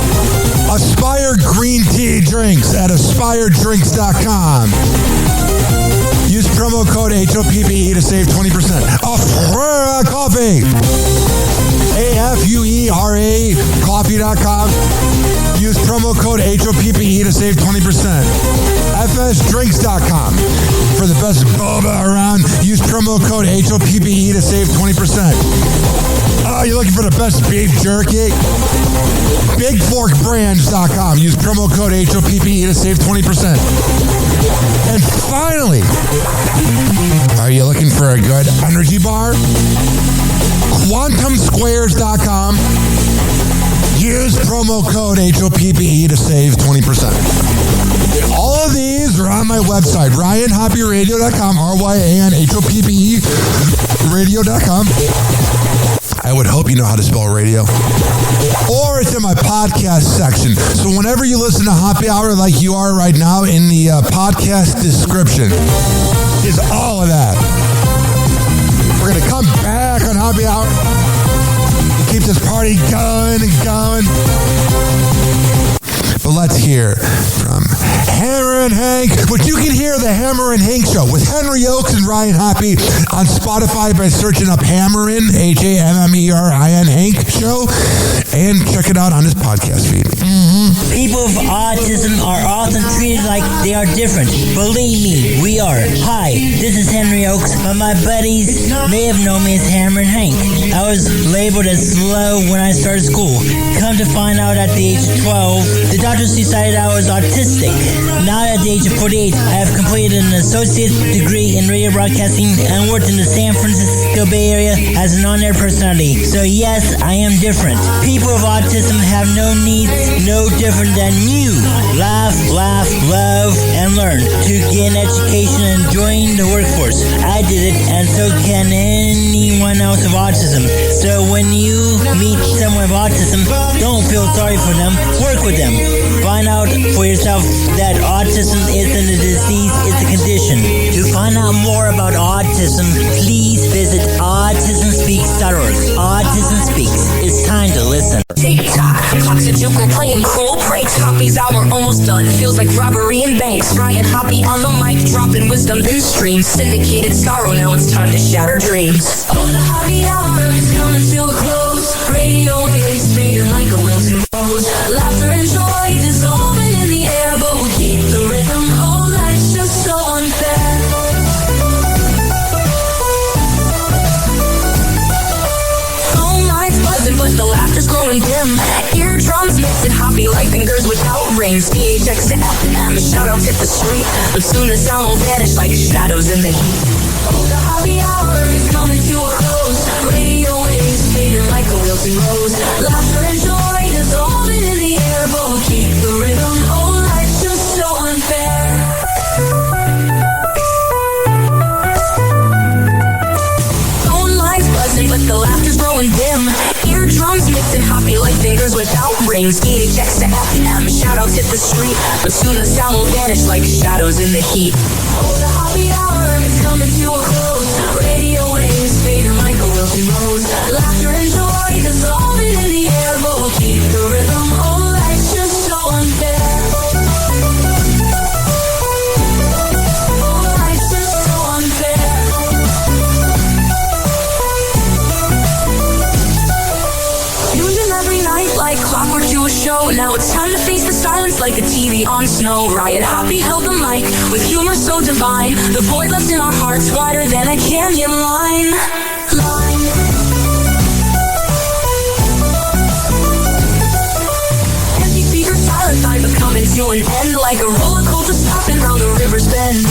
Aspire Green Tea Drinks at AspireDrinks.com. Use promo code HOPPE to save 20%. Afura Coffee. AFUERA Coffee.com. Use promo code HOPPE to save 20%. FSDrinks.com. For the best boba around, use promo code HOPPE to save 20%. Oh, you're looking for the best beef jerky? BigForkBrands.com. Use promo code HOPPE to save 20%. And finally, are you looking for a good energy bar? QuantumSquares.com. Use promo code HOPPE to save 20%. All of these are on my website, RyanHoppyRadio.com, RYANHOPPE Radio.com. I would hope you know how to spell radio. Or it's in my podcast section. So whenever you listen to Happy Hour like you are right now, in the podcast description is all of that. We're going to come back on Happy Hour. Keep this party going and going. But let's hear from Hammer and Hank, which you can hear the Hammer and Hank show with Henry Oakes and Ryan Hoppe on Spotify by searching up Hammerin, HAMMERIN Hank show, and check it out on his podcast feed. People with autism are often treated like they are different. Believe me, we are. Hi, this is Henry Oakes, but my buddies may have known me as Hammer and Hank. I was labeled as slow when I started school. Come to find out at the age of 12, the doctors decided I was autistic. Now at the age of 48, I have completed an associate degree in radio broadcasting and worked in the San Francisco Bay Area as an on-air personality. So yes, I am different. People with autism have no needs, no different than you. Laugh, love, and learn to get an education and join the workforce. I did it, and so can anyone else with autism. So when you meet someone with autism, don't feel sorry for them. Work with them. Find out for yourself that autism isn't a disease, it's a condition. To find out more about autism, please visit autismspeaks.org. Autism Speaks. It's time to listen. TikTok, toxic juke and playing cruel pranks. Hoppy's hour almost done. Feels like robbery in banks. Ryan Hoppe on the mic, dropping wisdom in streams. Syndicated sorrow, now it's time to shatter dreams. Oh, the Hoppe hour is coming to a close. Radio waves fading like a wilted rose. Laughter and joy dissolving in the air, but we keep the rhythm. Oh, life's just so unfair. Phone lines buzzing, but the laughter's growing dim. Eardrums mixing Hoppe like fingers without rings. PHX to FM, shoutouts hit the street. But soon the sound will vanish like shadows in the heat. Oh, the Hoppe hour is coming to a close. Radio waves fading like a wilting rose. Laughter and joy dissolving in the air, but we'll keep the rhythm. Oh, life's just so unfair. Phone lines buzzing, but the laughter's growing dim. Eardrums mixing Hoppe like fingers without rings. rings. DHX to FM, shoutouts hit the street, but soon the sound will vanish like shadows in the heat. Oh, the happy hour is coming to a close. Radio waves fading like a wilted rose. Laughter and joy dissolving in the air, but we'll keep the rhythm. Oh, life's just so unfair. Oh, life's just so unfair. Tuned in every night like clockwork to a show. Now it's time to face the silence like a TV on snow. Riot Hoppe held the mic with humor so divine. The void left in our hearts wider than a canyon line. Empty speakers silent, I'm coming to an end like a roller coaster stopping round the river's bend.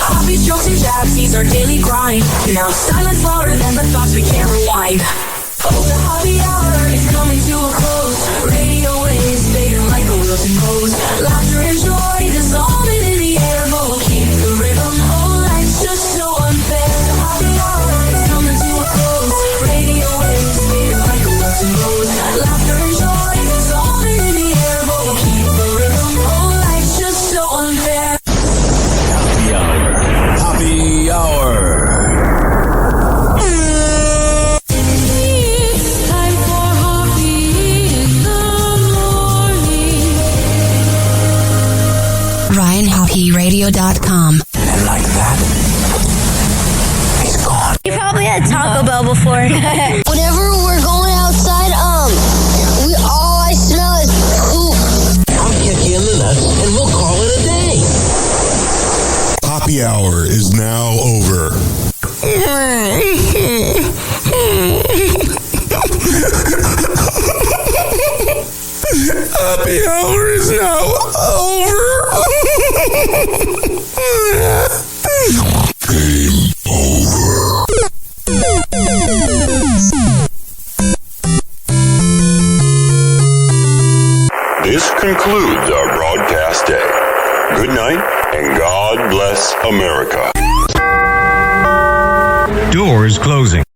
Hoppe's jokes and jabs, these are daily grind. Now silence louder than the thoughts we can't rewind. Oh, the happy hour is coming to a close. Radio waves fading like a wilted rose. Laughter and joy dissolving in the air, but we'll keep the rhythm. Oh, life's just so unfair. The happy hour is coming to a close. Radio waves fading like a wilted rose. Laughter and joy dissolving in the air, but we'll keep the rhythm. Oh, life's just so unfair. Happy hour. Happy hour. RyanHoppeRadio.com. And like that, he's gone. You probably had Taco Bell before. Whenever we're going outside, all I smell is poop. I'll kick you in the nuts and we'll call it a day. Happy hour is now over. Happy hour is now over. Game over. This concludes our broadcast day. Good night and God bless America. Doors closing.